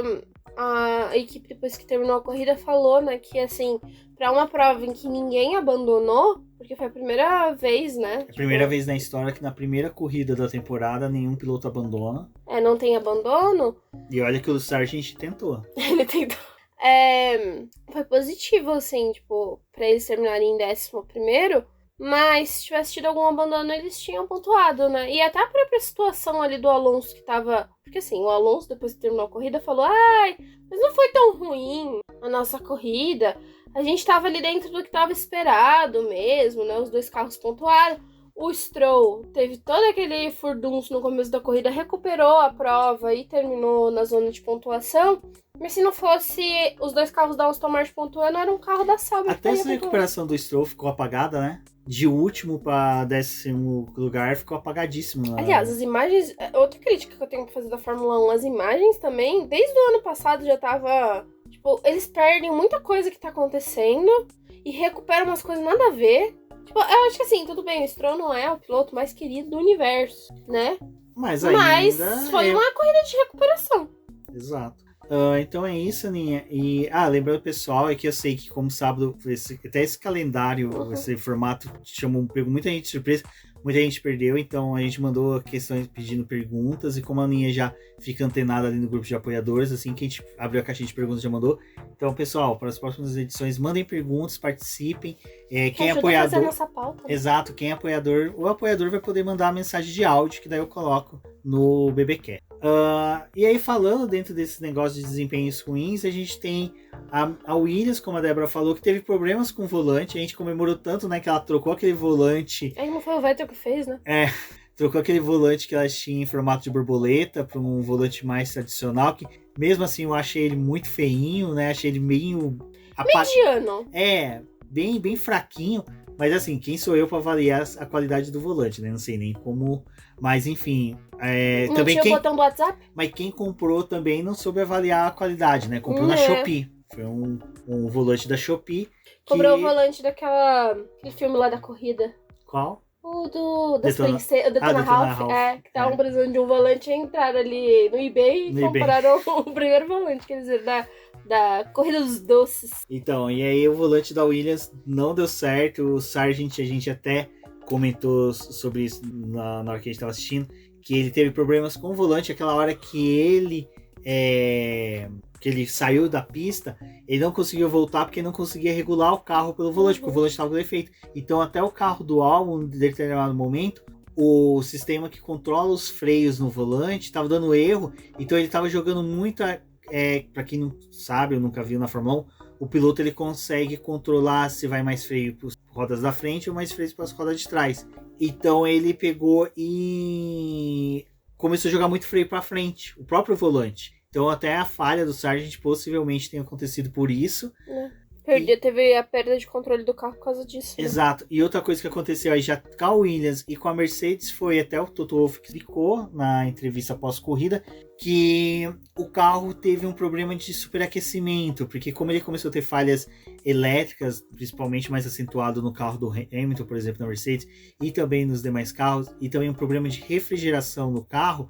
a equipe, depois que terminou a corrida, falou, né, que assim, pra uma prova em que ninguém abandonou, porque foi a primeira vez, né? A primeira vez na história que na primeira corrida da temporada nenhum piloto abandona. Não tem abandono. E olha que o Sargent tentou. Ele tentou. Foi positivo, assim, tipo, pra eles terminarem em 11º, mas se tivesse tido algum abandono, eles tinham pontuado, né? E até a própria situação ali do Alonso que tava... Porque assim, o Alonso, depois que terminou a corrida, falou: mas não foi tão ruim a nossa corrida. A gente tava ali dentro do que tava esperado mesmo, né? Os dois carros pontuaram. O Stroll teve todo aquele furdunço no começo da corrida, recuperou a prova e terminou na zona de pontuação. Mas se não fosse os dois carros da Aston Martin pontuando, era um carro da Sauber. Até essa recuperação do Stroll ficou apagada, né? De último para 10º lugar ficou apagadíssimo. Aliás, as imagens... Outra crítica que eu tenho que fazer da Fórmula 1, as imagens também, desde o ano passado já tava... Tipo, eles perdem muita coisa que tá acontecendo e recuperam umas coisas nada a ver. Tipo, eu acho que assim, tudo bem, o Stroll não é o piloto mais querido do universo, né? Mas foi uma corrida de recuperação. Exato. Então é isso, Aninha. E, lembrando, pessoal, é que eu sei que como sábado, até esse calendário, esse formato pegou muita gente de surpresa, muita gente perdeu, então a gente mandou questões pedindo perguntas, e como a Aninha já fica antenada ali no grupo de apoiadores, assim que a gente abriu a caixinha de perguntas, já mandou. Então, pessoal, para as próximas edições, mandem perguntas, participem. Quem é apoiador. A fazer a nossa pauta, né? Exato, quem é apoiador, o apoiador vai poder mandar a mensagem de áudio, que daí eu coloco no BBQ. E aí, falando dentro desse negócio de desempenhos ruins, a gente tem a Williams, como a Débora falou, que teve problemas com o volante. A gente comemorou tanto, né, que ela trocou aquele volante. Aí não foi o Vettel que fez, né? Trocou aquele volante que ela tinha em formato de borboleta para um volante mais tradicional, que mesmo assim eu achei ele muito feinho, né? Achei ele meio... mediano. Bem, bem fraquinho. Mas assim, quem sou eu para avaliar a qualidade do volante, né? Não sei nem como... Mas enfim... Não também tinha o botão do WhatsApp? Mas quem comprou também não soube avaliar a qualidade, né? Comprou na Shopee. Foi um volante da Shopee. Comprou o volante daquele filme lá da corrida. Qual? O das princesas, Detona Ralph. Que estavam precisando de um volante, entraram ali no eBay e compraram o primeiro volante, quer dizer, da Corrida dos Doces. Então, e aí o volante da Williams não deu certo. O Sargent, a gente até comentou sobre isso na hora que a gente estava assistindo, que ele teve problemas com o volante, aquela hora que ele saiu da pista, ele não conseguiu voltar porque não conseguia regular o carro pelo volante, porque o volante estava com defeito. Então até o carro do álbum, em determinado momento, o sistema que controla os freios no volante estava dando erro, então ele estava jogando muito, para quem não sabe ou nunca viu na Fórmula 1, o piloto ele consegue controlar se vai mais freio para as rodas da frente ou mais freio para as rodas de trás. Então ele pegou e começou a jogar muito freio para frente, o próprio volante. Então até a falha do Sargent possivelmente tenha acontecido por isso. Teve a perda de controle do carro por causa disso. Né? Exato. E outra coisa que aconteceu aí já com a Williams e com a Mercedes foi até o Toto Wolff que explicou na entrevista pós-corrida que o carro teve um problema de superaquecimento, porque como ele começou a ter falhas elétricas, principalmente mais acentuado no carro do Hamilton, por exemplo, na Mercedes, e também nos demais carros, e também um problema de refrigeração no carro,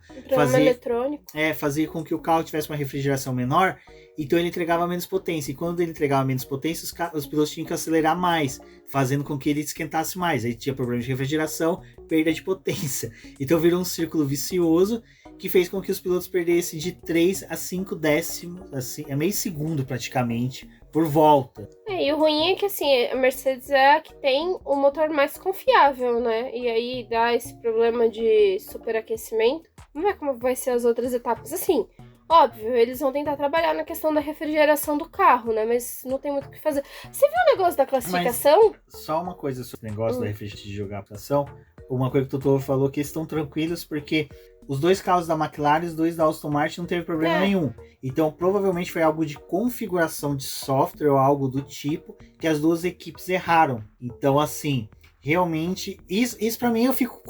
eletrônico. Fazia com que o carro tivesse uma refrigeração menor, então ele entregava menos potência, e quando ele entregava menos potência, os pilotos tinham que acelerar mais, fazendo com que ele esquentasse mais, aí tinha problema de refrigeração, perda de potência, então virou um círculo vicioso, que fez com que os pilotos perdessem de 3 a 5 décimos, assim, meio segundo praticamente, por volta. E o ruim é que assim, a Mercedes é a que tem o motor mais confiável, né? E aí dá esse problema de superaquecimento. Vamos ver como vai ser as outras etapas. Assim, óbvio, eles vão tentar trabalhar na questão da refrigeração do carro, né? Mas não tem muito o que fazer. Você viu o negócio da classificação? Mas só uma coisa sobre o negócio da refrigeração de jogar a classificação. Uma coisa que o Toto falou que eles estão tranquilos porque os dois carros da McLaren e os dois da Aston Martin não teve problema nenhum. Então, provavelmente foi algo de configuração de software ou algo do tipo que as duas equipes erraram. Então, assim, realmente, isso pra mim eu fico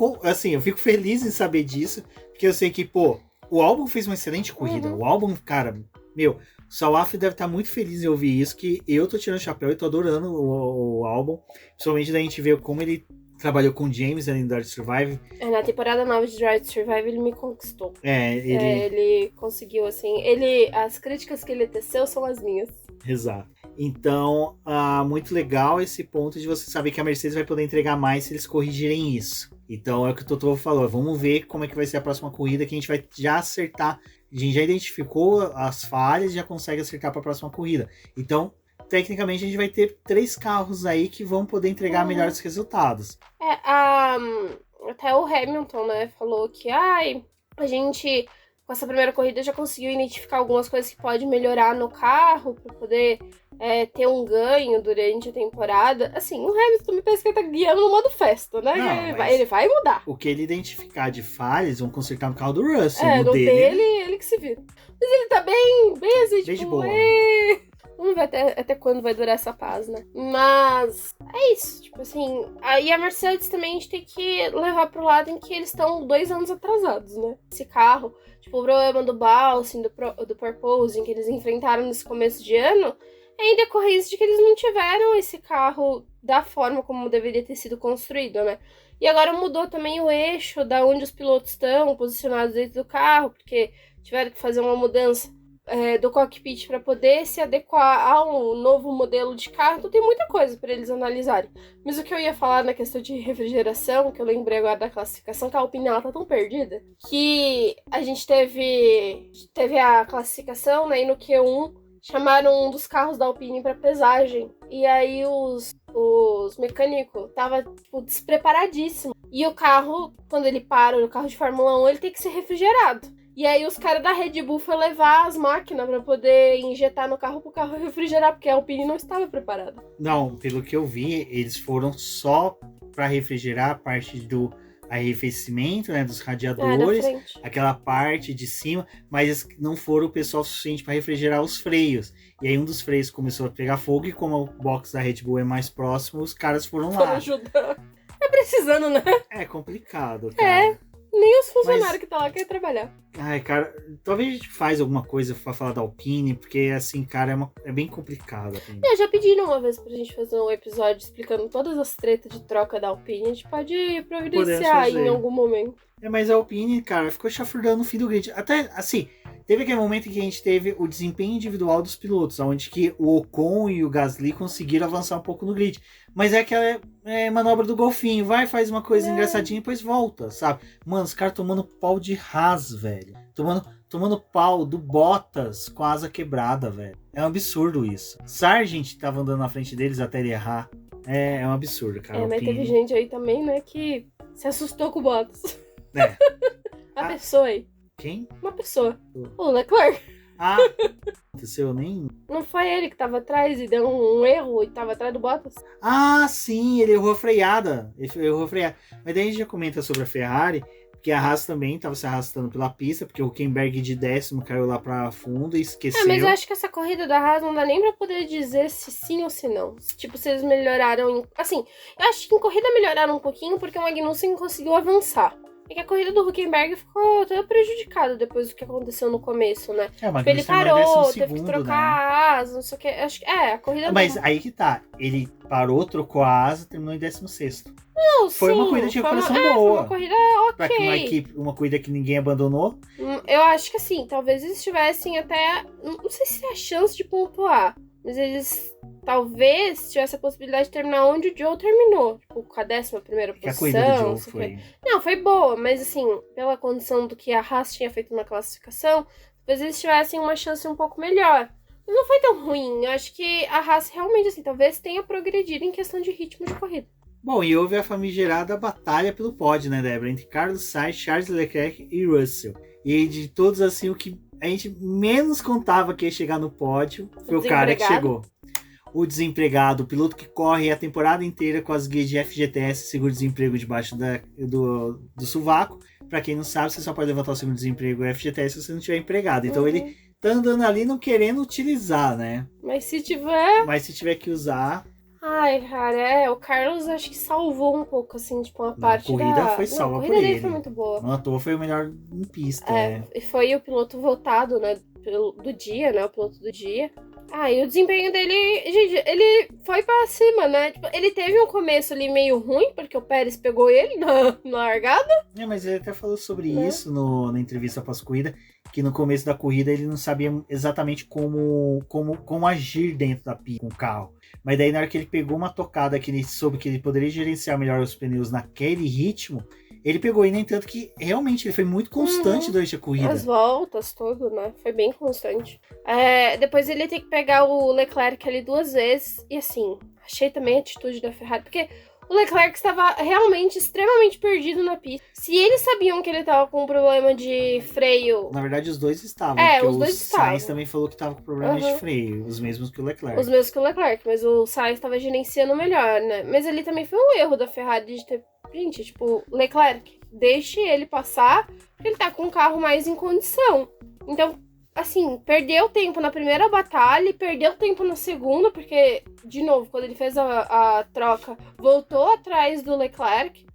feliz em saber disso, porque eu sei que, o Albon fez uma excelente corrida. O Albon, cara, o Sawaf deve estar muito feliz em ouvir isso, que eu tô tirando o chapéu e tô adorando o Albon. Principalmente da gente ver como ele trabalhou com o James ali no Drive to Survive. Na temporada 9 de Drive to Survive ele me conquistou. Ele conseguiu, assim, as críticas que ele teceu são as minhas. Exato. Então, muito legal esse ponto de você saber que a Mercedes vai poder entregar mais se eles corrigirem isso. Então, é o que o Toto falou. Vamos ver como é que vai ser a próxima corrida, que a gente vai já acertar. A gente já identificou as falhas e já consegue acertar para a próxima corrida. Então, tecnicamente, a gente vai ter 3 carros aí que vão poder entregar melhores resultados. Até o Hamilton, né, falou que a gente, com essa primeira corrida, já conseguiu identificar algumas coisas que pode melhorar no carro para poder ter um ganho durante a temporada. Assim, o Hamilton me parece que ele tá guiando no modo festa, né? Ele vai mudar. O que ele identificar de falhas, vão consertar no carro do Russell. No dele, ele que se vira. Mas ele tá bem assim, bem de boa. Vamos ver até quando vai durar essa paz, né? Mas é isso, tipo assim. Aí a Mercedes também a gente tem que levar pro lado em que eles estão 2 anos atrasados, né? Esse carro, tipo, o problema do Balsing, do Purposing que eles enfrentaram nesse começo de ano, é em decorrência de que eles não tiveram esse carro da forma como deveria ter sido construído, né? E agora mudou também o eixo da onde os pilotos estão posicionados dentro do carro, porque tiveram que fazer uma mudança do cockpit para poder se adequar a um novo modelo de carro. Então tem muita coisa para eles analisarem. Mas o que eu ia falar na questão de refrigeração, que eu lembrei agora da classificação, que a Alpine ela tá tão perdida, que a gente teve a classificação, né, e no Q1 chamaram um dos carros da Alpine para pesagem. E aí os mecânicos tava tipo, despreparadíssimo. E o carro, quando ele para, o carro de Fórmula 1, ele tem que ser refrigerado. E aí os caras da Red Bull foram levar as máquinas pra poder injetar no carro pro carro refrigerar, porque a Alpine não estava preparada. Não, pelo que eu vi, eles foram só pra refrigerar a parte do arrefecimento, né, dos radiadores, aquela parte de cima, mas eles não foram o pessoal suficiente para refrigerar os freios. E aí um dos freios começou a pegar fogo e como o box da Red Bull é mais próximo, os caras foram lá. Ajudar. Tá precisando, né? É complicado, cara. Nem os funcionários que tá lá querem trabalhar. Ai, cara, talvez a gente faz alguma coisa pra falar da Alpine, porque, assim, cara, é bem complicado. Assim. Já pediram uma vez pra gente fazer um episódio explicando todas as tretas de troca da Alpine. A gente pode providenciar em algum momento. Mas a Alpine, cara, ficou chafurdando no fim do grid. Até, assim, teve aquele momento em que a gente teve o desempenho individual dos pilotos, onde que o Ocon e o Gasly conseguiram avançar um pouco no grid. Mas é aquela manobra do golfinho. Vai, faz uma coisa engraçadinha e depois volta, sabe? Mano, os caras tomando pau de Haas, velho. Tomando pau do Bottas com a asa quebrada, velho. É um absurdo isso. Sargent tava andando na frente deles até ele errar. É um absurdo, cara. Mas teve gente aí também, né, que se assustou com o Bottas. A pessoa aí. Quem? Uma pessoa. O Leclerc. Aconteceu nem... Não foi ele que tava atrás e deu um erro e tava atrás do Bottas? Sim, ele errou a freada. Mas daí a gente já comenta sobre a Ferrari, porque a Haas também tava se arrastando pela pista, porque o Hülkenberg de 10º caiu lá pra fundo e esqueceu. Mas eu acho que essa corrida da Haas não dá nem pra poder dizer se sim ou se não. Tipo, se eles melhoraram... Assim, eu acho que em corrida melhoraram um pouquinho, porque o Magnussen conseguiu avançar. É que a corrida do Hülkenberg ficou toda prejudicada depois do que aconteceu no começo, né? Mas ele parou, teve que trocar a asa, não sei o que. Acho que a corrida... Mas aí que tá. Ele parou, trocou a asa, terminou em 16º. Não, foi uma corrida de recuperação boa. Foi uma corrida ok. Uma corrida que ninguém abandonou. Eu acho que assim, talvez eles tivessem até... Não sei se é a chance de pontuar, mas eles talvez tivessem a possibilidade de terminar onde o Joe terminou. Tipo, com a 11ª posição. A corrida do Joe foi... Não, foi boa, mas assim, pela condição do que a Haas tinha feito na classificação, talvez eles tivessem uma chance um pouco melhor. Mas não foi tão ruim. Eu acho que a Haas realmente, assim, talvez tenha progredido em questão de ritmo de corrida. Bom, e houve a famigerada batalha pelo pódio, né, Débora? Entre Carlos Sainz, Charles Leclerc e Russell. E de todos, assim, o que a gente menos contava que ia chegar no pódio foi o cara que chegou. O desempregado, o piloto que corre a temporada inteira com as guias de FGTS, seguro-desemprego debaixo do sovaco. Pra quem não sabe, você só pode levantar o seguro-desemprego FGTS se você não tiver empregado. Então ele tá andando ali não querendo utilizar, né? Mas se tiver que usar... Ai, cara, o Carlos acho que salvou um pouco, assim, tipo, uma parte da... A corrida foi salva por ele. A corrida dele foi muito boa. Não à toa foi o melhor em pista, né? E foi o piloto votado, né, do dia, né, o piloto do dia. E o desempenho dele, gente, ele foi pra cima, né? Tipo, ele teve um começo ali meio ruim, porque o Pérez pegou ele na largada. Mas ele até falou sobre isso na entrevista pós-corrida, que no começo da corrida ele não sabia exatamente como agir dentro da pista com o carro. Mas daí na hora que ele pegou uma tocada que ele soube que ele poderia gerenciar melhor os pneus naquele ritmo, ele pegou, e nem tanto que realmente ele foi muito constante durante a corrida. As voltas, tudo, né? Foi bem constante. Depois ele tem que pegar o Leclerc ali 2 vezes. E assim, achei também a atitude da Ferrari, porque o Leclerc estava realmente extremamente perdido na pista. Se eles sabiam que ele estava com um problema de freio... Na verdade, os dois estavam. Os dois estavam. O Sainz também falou que estava com problemas de freio, os mesmos que o Leclerc. Os mesmos que o Leclerc, mas o Sainz estava gerenciando melhor, né? Mas ali também foi um erro da Ferrari de ter... Gente, tipo, Leclerc, deixe ele passar, porque ele tá com o carro mais em condição. Então, assim, perdeu tempo na primeira batalha e perdeu tempo na segunda, porque, de novo, quando ele fez a troca, voltou atrás do Leclerc.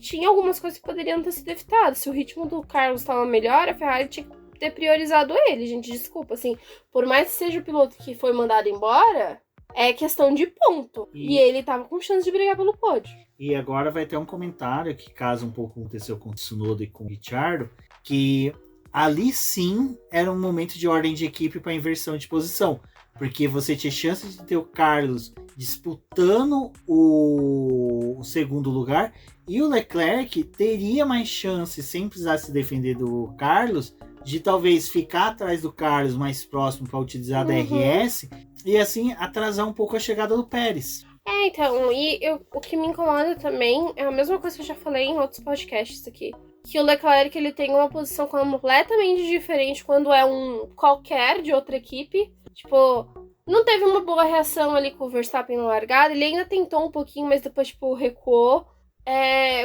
Tinha algumas coisas que poderiam ter sido evitadas. Se o ritmo do Carlos estava melhor, a Ferrari tinha que ter priorizado ele, gente. Desculpa, assim, por mais que seja o piloto que foi mandado embora, é questão de ponto. E ele tava com chance de brigar pelo pódio. E agora vai ter um comentário que casa um pouco com o que aconteceu com o Tsunoda e com o Ricciardo, que ali sim era um momento de ordem de equipe para inversão de posição, porque você tinha chance de ter o Carlos disputando o segundo lugar e o Leclerc teria mais chance, sem precisar se defender do Carlos, de talvez ficar atrás do Carlos mais próximo para utilizar a DRS e assim atrasar um pouco a chegada do Pérez. Então, o que me incomoda também é a mesma coisa que eu já falei em outros podcasts aqui. Que o Leclerc, ele tem uma posição completamente diferente quando é um qualquer de outra equipe. Tipo, não teve uma boa reação ali com o Verstappen na largada. Ele ainda tentou um pouquinho, mas depois, tipo, recuou.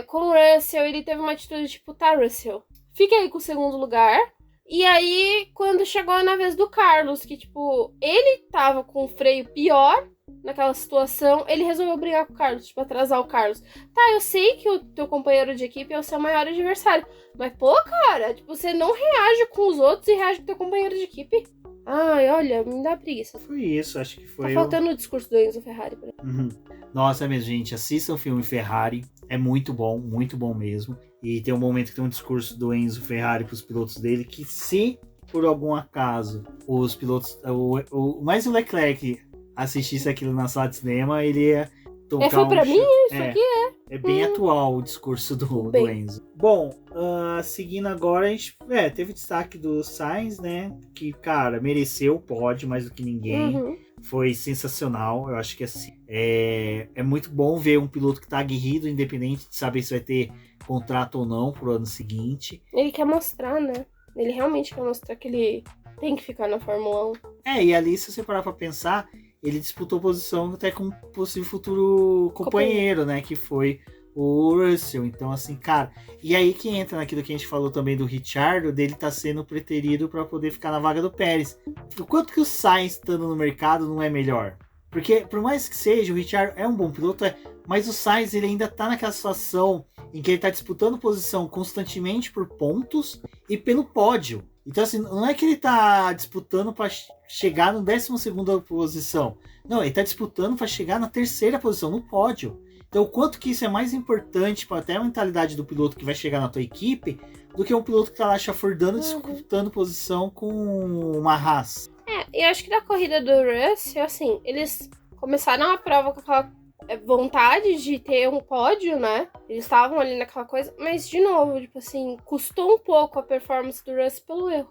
Com o Russell, ele teve uma atitude tipo, tá, Russell, fica aí com o segundo lugar. E aí, quando chegou na vez do Carlos, que, tipo, ele tava com o freio pior naquela situação, ele resolveu brigar com o Carlos, tipo, atrasar o Carlos. Tá, eu sei que o teu companheiro de equipe é o seu maior adversário, mas, pô, cara, tipo, você não reage com os outros e reage com o teu companheiro de equipe. Ai, olha, me dá preguiça. Foi isso, acho que foi. Tá faltando o discurso do Enzo Ferrari pra mim. Nossa, mesmo, gente, assistam o filme Ferrari, é muito bom mesmo. E tem um momento que tem um discurso do Enzo Ferrari pros pilotos dele, que se por algum acaso os pilotos, mais o Leclerc assistisse aquilo na sala de cinema, ele ia tocar foi pra mim isso aqui, É bem atual o discurso do Enzo. Bom, seguindo agora, a gente teve o destaque do Sainz, né? Que, cara, mereceu o pódio mais do que ninguém. Foi sensacional. Eu acho que assim, é muito bom ver um piloto que tá aguerrido, independente de saber se vai ter contrato ou não pro ano seguinte. Ele quer mostrar, né? Ele realmente quer mostrar que ele tem que ficar na Fórmula 1. E ali, se você parar pra pensar, ele disputou posição até com um possível futuro companheiro, né? Que foi o Russell. Então, assim, cara... E aí que entra naquilo que a gente falou também do Ricciardo, dele tá sendo preterido para poder ficar na vaga do Pérez. O quanto que o Sainz estando no mercado não é melhor? Porque, por mais que seja, o Ricciardo é um bom piloto, mas o Sainz, ele ainda tá naquela situação em que ele tá disputando posição constantemente por pontos e pelo pódio. Então, assim, não é que ele tá disputando para chegar no 12ª posição. Não, ele tá disputando para chegar na 3ª posição, no pódio. Então, o quanto que isso é mais importante para até a mentalidade do piloto que vai chegar na tua equipe, do que um piloto que tá lá chafurdando, disputando posição com uma Haas. E acho que na corrida do Russell, assim, eles começaram a prova com aquela vontade de ter um pódio, né? Eles estavam ali naquela coisa, mas de novo, tipo assim, custou um pouco a performance do Russell pelo erro.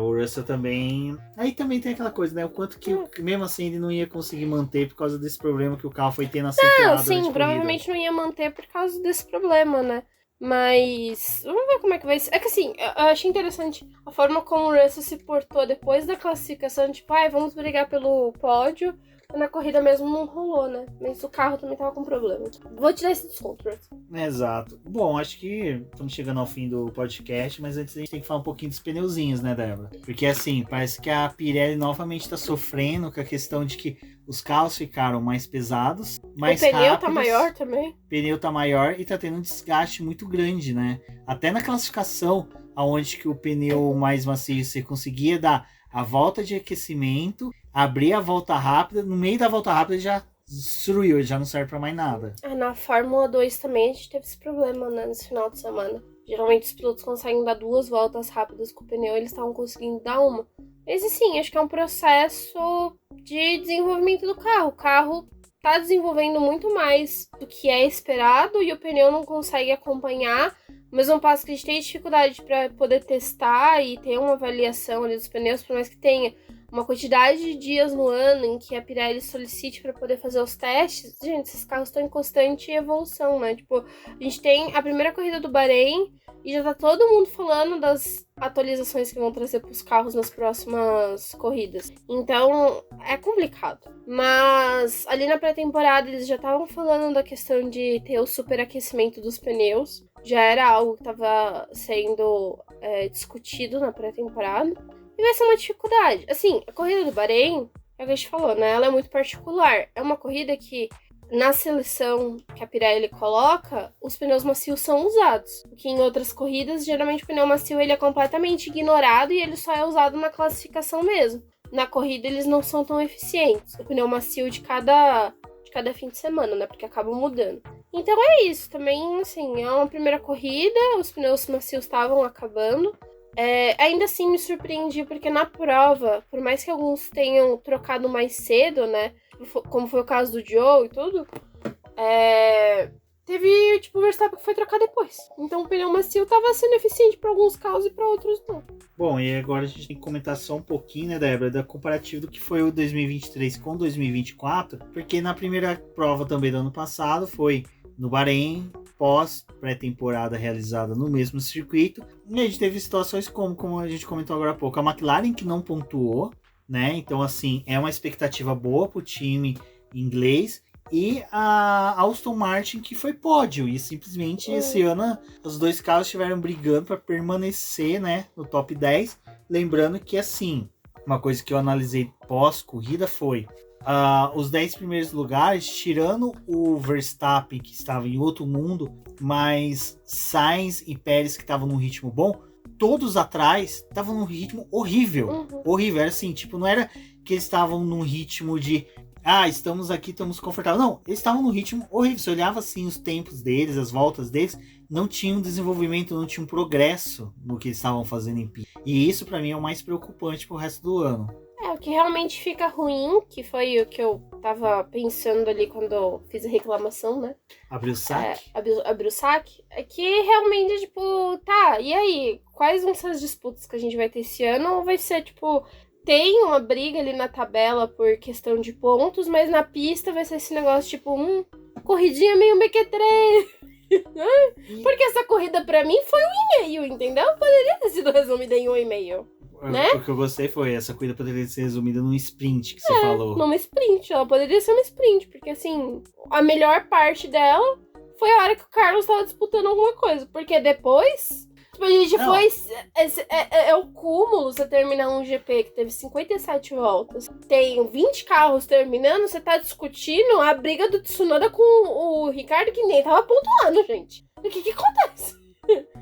O Russell também... Aí também tem aquela coisa, né? O quanto que, mesmo assim, ele não ia conseguir manter por causa desse problema que o carro foi tendo acentuado. Não, sim, provavelmente não ia manter por causa desse problema, né? Mas vamos ver como é que vai ser. É que assim, eu achei interessante a forma como o Russell se portou depois da classificação, tipo, vamos brigar pelo pódio. Na corrida mesmo não rolou, né? Mas o carro também tava com problema. Vou te dar esse desconto, Russell. Exato. Bom, acho que estamos chegando ao fim do podcast, mas antes a gente tem que falar um pouquinho dos pneuzinhos, né, Débora? Porque assim, parece que a Pirelli novamente tá sofrendo com a questão de que os carros ficaram mais pesados, mais rápidos. O pneu tá maior também. O pneu tá maior e tá tendo um desgaste muito grande, né? Até na classificação, aonde que o pneu mais macio você conseguia dar a volta de aquecimento, abrir a volta rápida, no meio da volta rápida ele já destruiu, ele já não serve pra mais nada. Na Fórmula 2 também a gente teve esse problema, né, nesse final de semana. Geralmente os pilotos conseguem dar 2 voltas rápidas com o pneu, eles estavam conseguindo dar uma. Mas assim, acho que é um processo de desenvolvimento do carro. O carro tá desenvolvendo muito mais do que é esperado e o pneu não consegue acompanhar. Ao mesmo passo que a gente tem dificuldade para poder testar e ter uma avaliação ali dos pneus, por mais que tenha uma quantidade de dias no ano em que a Pirelli solicite para poder fazer os testes. Gente, esses carros estão em constante evolução, né? Tipo, a gente tem a primeira corrida do Bahrein e já tá todo mundo falando das atualizações que vão trazer para os carros nas próximas corridas. Então, é complicado. Mas ali na pré-temporada eles já estavam falando da questão de ter o superaquecimento dos pneus. Já era algo que estava sendo discutido na pré-temporada. E vai ser uma dificuldade. Assim, a corrida do Bahrein, é o que a gente falou, né? Ela é muito particular. É uma corrida que, na seleção que a Pirelli coloca, os pneus macios são usados. Porque em outras corridas, geralmente o pneu macio ele é completamente ignorado e ele só é usado na classificação mesmo. Na corrida, eles não são tão eficientes. O pneu macio de cada fim de semana, né? Porque acabam mudando. Então é isso. Também, assim, é uma primeira corrida. Os pneus macios estavam acabando. Ainda assim me surpreendi, porque na prova, por mais que alguns tenham trocado mais cedo, né? Como foi o caso do Joe e tudo, teve, tipo, o Verstappen que foi trocar depois. Então o pneu macio tava sendo eficiente para alguns carros e para outros não. Bom, e agora a gente tem que comentar só um pouquinho, né, Débora, da comparativa do que foi o 2023 com 2024, porque na primeira prova também do ano passado foi no Bahrein, pós pré-temporada realizada no mesmo circuito, e a gente teve situações como a gente comentou agora há pouco, a McLaren que não pontuou, né, então assim, é uma expectativa boa pro time inglês, e a Aston Martin que foi pódio, e simplesmente esse ano os dois carros estiveram brigando para permanecer, né, no top 10, lembrando que assim, uma coisa que eu analisei pós-corrida foi os 10 primeiros lugares, tirando o Verstappen que estava em outro mundo, mas Sainz e Pérez que estavam num ritmo bom, todos atrás estavam num ritmo horrível, horrível, era assim, tipo, não era que eles estavam num ritmo de estamos aqui, estamos confortáveis. Não, eles estavam num ritmo horrível. Você olhava assim os tempos deles, as voltas deles, não tinha um desenvolvimento, não tinha um progresso no que eles estavam fazendo em pista. E isso pra mim é o mais preocupante pro resto do ano. O que realmente fica ruim, que foi o que eu tava pensando ali quando eu fiz a reclamação, né? Abriu o saque? Abriu o saque. É que realmente, tipo, e aí? Quais vão ser as disputas que a gente vai ter esse ano? Ou vai ser, tipo, tem uma briga ali na tabela por questão de pontos, mas na pista vai ser esse negócio, tipo, corridinha meio MQ3. Porque essa corrida pra mim foi 1,5, entendeu? Poderia ter sido resumida em 1,5. Né? O que eu gostei foi essa corrida poderia ser resumida num sprint que você falou. Numa sprint, ela poderia ser uma sprint, porque assim, a melhor parte dela foi a hora que o Carlos tava disputando alguma coisa, porque depois, tipo, a gente foi, é o cúmulo você terminar um GP que teve 57 voltas, tem 20 carros terminando, você tá discutindo a briga do Tsunoda com o Ricardo que nem tava pontuando, gente. O que acontece?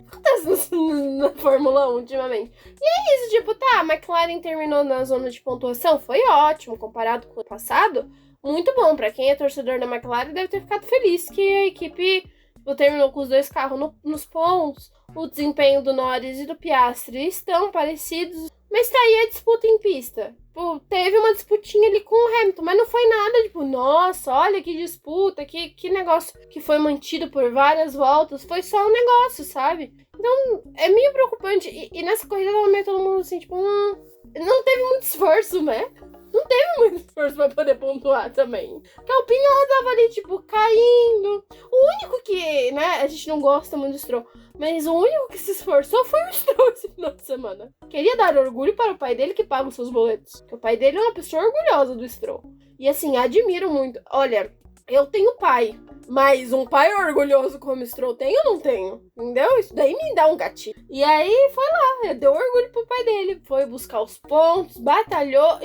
Acontece na Fórmula 1 ultimamente. E é isso, tipo, a McLaren terminou na zona de pontuação, foi ótimo, comparado com o passado, muito bom. Pra quem é torcedor da McLaren deve ter ficado feliz que a equipe terminou com os dois carros nos pontos, o desempenho do Norris e do Piastri estão parecidos, mas tá aí a disputa em pista. Tipo, teve uma disputinha ali com o Hamilton, mas não foi nada, tipo, nossa, olha que disputa, que negócio que foi mantido por várias voltas, foi só um negócio, sabe? Então, é meio preocupante, e nessa corrida tava meio todo mundo assim, tipo, não teve muito esforço, né? Não teve muito esforço pra poder pontuar também. Porque a Alpine, ela tava ali, tipo, caindo. O único que, né, a gente não gosta muito do Stroll, mas o único que se esforçou foi o Stroll esse final de semana. Queria dar orgulho para o pai dele que paga os seus boletos. Porque o pai dele é uma pessoa orgulhosa do Stroll. E assim, admiro muito. Olha, eu tenho pai, mas um pai orgulhoso como o Stroll tem, eu não tenho. Entendeu? Isso daí me dá um gatilho. E aí foi lá, deu orgulho pro pai dele. Foi buscar os pontos, batalhou.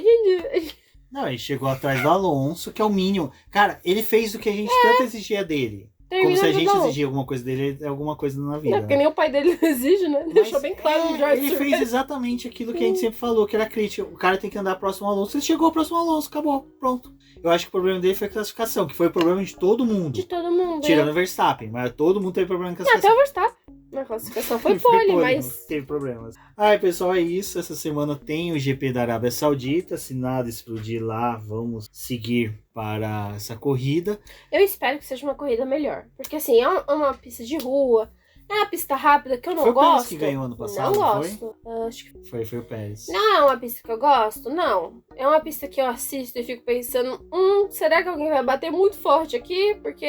Não, ele chegou atrás do Alonso, que é o mínimo. Cara, ele fez o que a gente tanto exigia dele. Como se a gente exigia alguma coisa dele, alguma coisa na vida. Não, porque nem o pai dele exige, né? Deixou bem claro no George. Ele fez exatamente aquilo que a gente sempre falou, que era crítica. O cara tem que andar próximo ao Alonso. Ele chegou ao próximo ao Alonso, acabou, pronto. Eu acho que o problema dele foi a classificação, que foi o problema de todo mundo. De todo mundo. Tirando o Verstappen, mas todo mundo teve problema na classificação. Até o Verstappen. Na classificação foi pole, mas... Teve problemas. Ai, pessoal, é isso. Essa semana tem o GP da Arábia Saudita. Se nada explodir lá, vamos seguir para essa corrida. Eu espero que seja uma corrida melhor. Porque, assim, é uma pista de rua. É uma pista rápida que eu não gosto. Foi o Pérez que ganhou ano passado, não gosto. Acho que foi o Pérez. Não é uma pista que eu gosto, não. É uma pista que eu assisto e fico pensando, será que alguém vai bater muito forte aqui? Porque...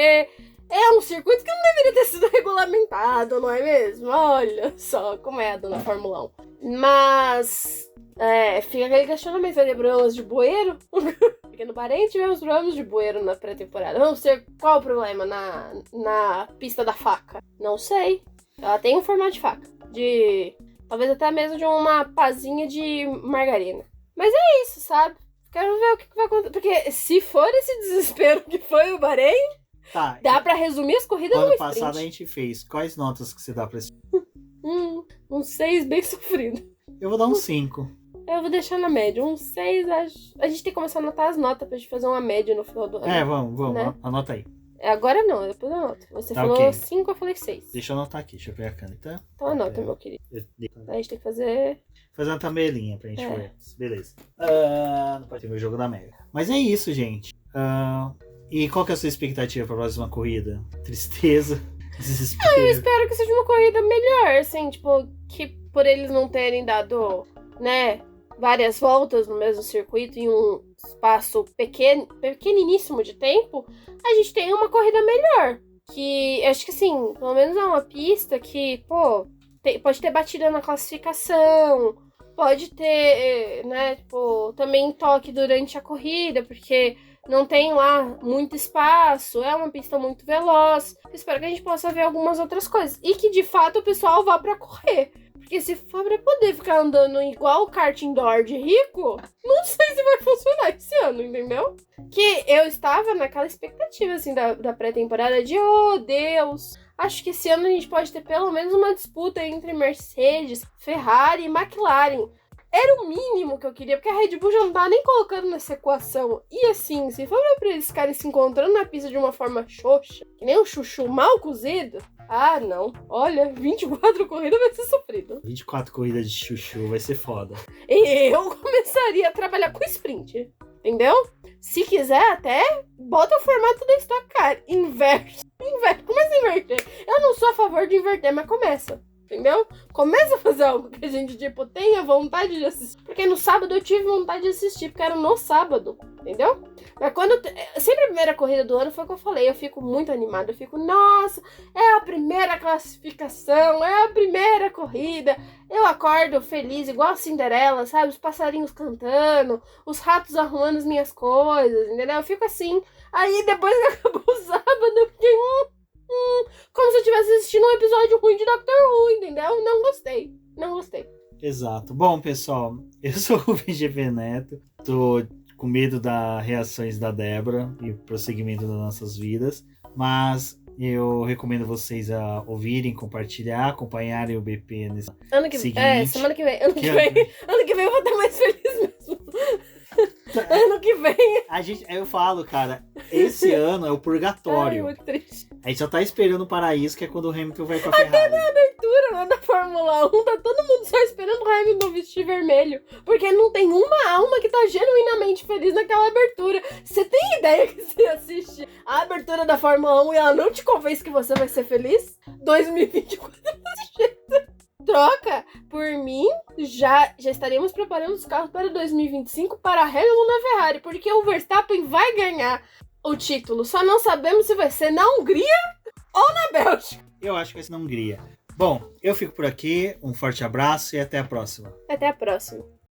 é um circuito que não deveria ter sido regulamentado, não é mesmo? Olha só como é a dona Fórmula 1. Mas, fica aquele questionamento, vai ter problemas de bueiro? Porque no Bahrein tivemos problemas de bueiro na pré-temporada. Vamos ter qual o problema na pista da faca? Não sei. Ela tem um formato de faca. Talvez até mesmo de uma pazinha de margarina. Mas é isso, sabe? Quero ver o que vai acontecer. Porque se for esse desespero que foi o Bahrein... Tá, dá pra resumir as corridas no sprint. Ano passado a gente fez. Quais notas que você dá pra esse? Um 6 bem sofrido. Eu vou dar um 5. Eu vou deixar na média. Um 6, acho. A gente tem que começar a anotar as notas pra gente fazer uma média no final do ano. Vamos. Né? Anota aí. Agora não, depois eu anoto. Você Tá, falou ok. 5, eu falei 6. Deixa eu anotar aqui, deixa eu pegar a caneta. Então anota, meu querido. A gente tem que fazer... Fazer uma tabelinha pra gente É. ver. Beleza. Não pode ter o jogo da Mega. Mas é isso, gente. E qual que é a sua expectativa pra próxima corrida? Tristeza? Desespero? Eu espero que seja uma corrida melhor, assim, tipo, que por eles não terem dado, né, várias voltas no mesmo circuito em um espaço pequeniníssimo de tempo, a gente tem uma corrida melhor. Que, acho que assim, pelo menos é uma pista que, pô, pode ter batida na classificação, pode ter, né, tipo, também toque durante a corrida, porque não tem lá muito espaço, é uma pista muito veloz. Espero que a gente possa ver algumas outras coisas. E que, de fato, o pessoal vá pra correr. Porque se for pra poder ficar andando igual o kart indoor de rico, não sei se vai funcionar esse ano, entendeu? Que eu estava naquela expectativa, assim, da pré-temporada de, oh, Deus, acho que esse ano a gente pode ter pelo menos uma disputa entre Mercedes, Ferrari e McLaren. Era o mínimo que eu queria, porque a Red Bull já não tava nem colocando nessa equação. E assim, se for pra eles ficarem se encontrando na pista de uma forma xoxa, que nem um chuchu mal cozido, ah, não. Olha, 24 corridas vai ser sofrido. 24 corridas de chuchu, vai ser foda. Eu começaria a trabalhar com sprint, entendeu? Se quiser até, bota o formato da Stock Car. Inverte. Começa a inverter. Eu não sou a favor de inverter, mas começa. Entendeu? Começa a fazer algo que a gente, tipo, tenha vontade de assistir. Porque no sábado eu tive vontade de assistir, porque era no sábado. Entendeu? Mas quando... Sempre a primeira corrida do ano foi o que eu falei. Eu fico muito animada. Eu fico, nossa, é a primeira classificação. É a primeira corrida. Eu acordo feliz, igual a Cinderela, sabe? Os passarinhos cantando. Os ratos arrumando as minhas coisas, entendeu? Eu fico assim. Aí depois que acabou o sábado, eu fiquei... como se eu estivesse assistindo um episódio ruim de Doctor Who, entendeu? Não gostei. Exato. Bom, pessoal, eu sou o BGP Neto. Tô com medo das reações da Débora e prosseguimento das nossas vidas. Mas eu recomendo vocês a ouvirem, compartilhar, acompanharem o BP nesse Ano que seguinte. semana que vem. Ano que vem eu vou estar mais feliz mesmo. Ano que vem. Eu falo, cara, esse ano é o purgatório. Ai, muito triste. A gente só tá esperando o paraíso, que é quando o Hamilton vai pra Ferrari. Até na abertura lá da Fórmula 1, tá todo mundo só esperando o Hamilton vestir vermelho. Porque não tem uma alma que tá genuinamente feliz naquela abertura. Você tem ideia que você assiste a abertura da Fórmula 1 e ela não te convence que você vai ser feliz? 2024 desse jeito. Troca, por mim, já estaríamos preparando os carros para 2025 para Hamilton na Ferrari, porque o Verstappen vai ganhar o título. Só não sabemos se vai ser na Hungria ou na Bélgica. Eu acho que vai ser na Hungria. Bom, eu fico por aqui. Um forte abraço e até a próxima. Até a próxima.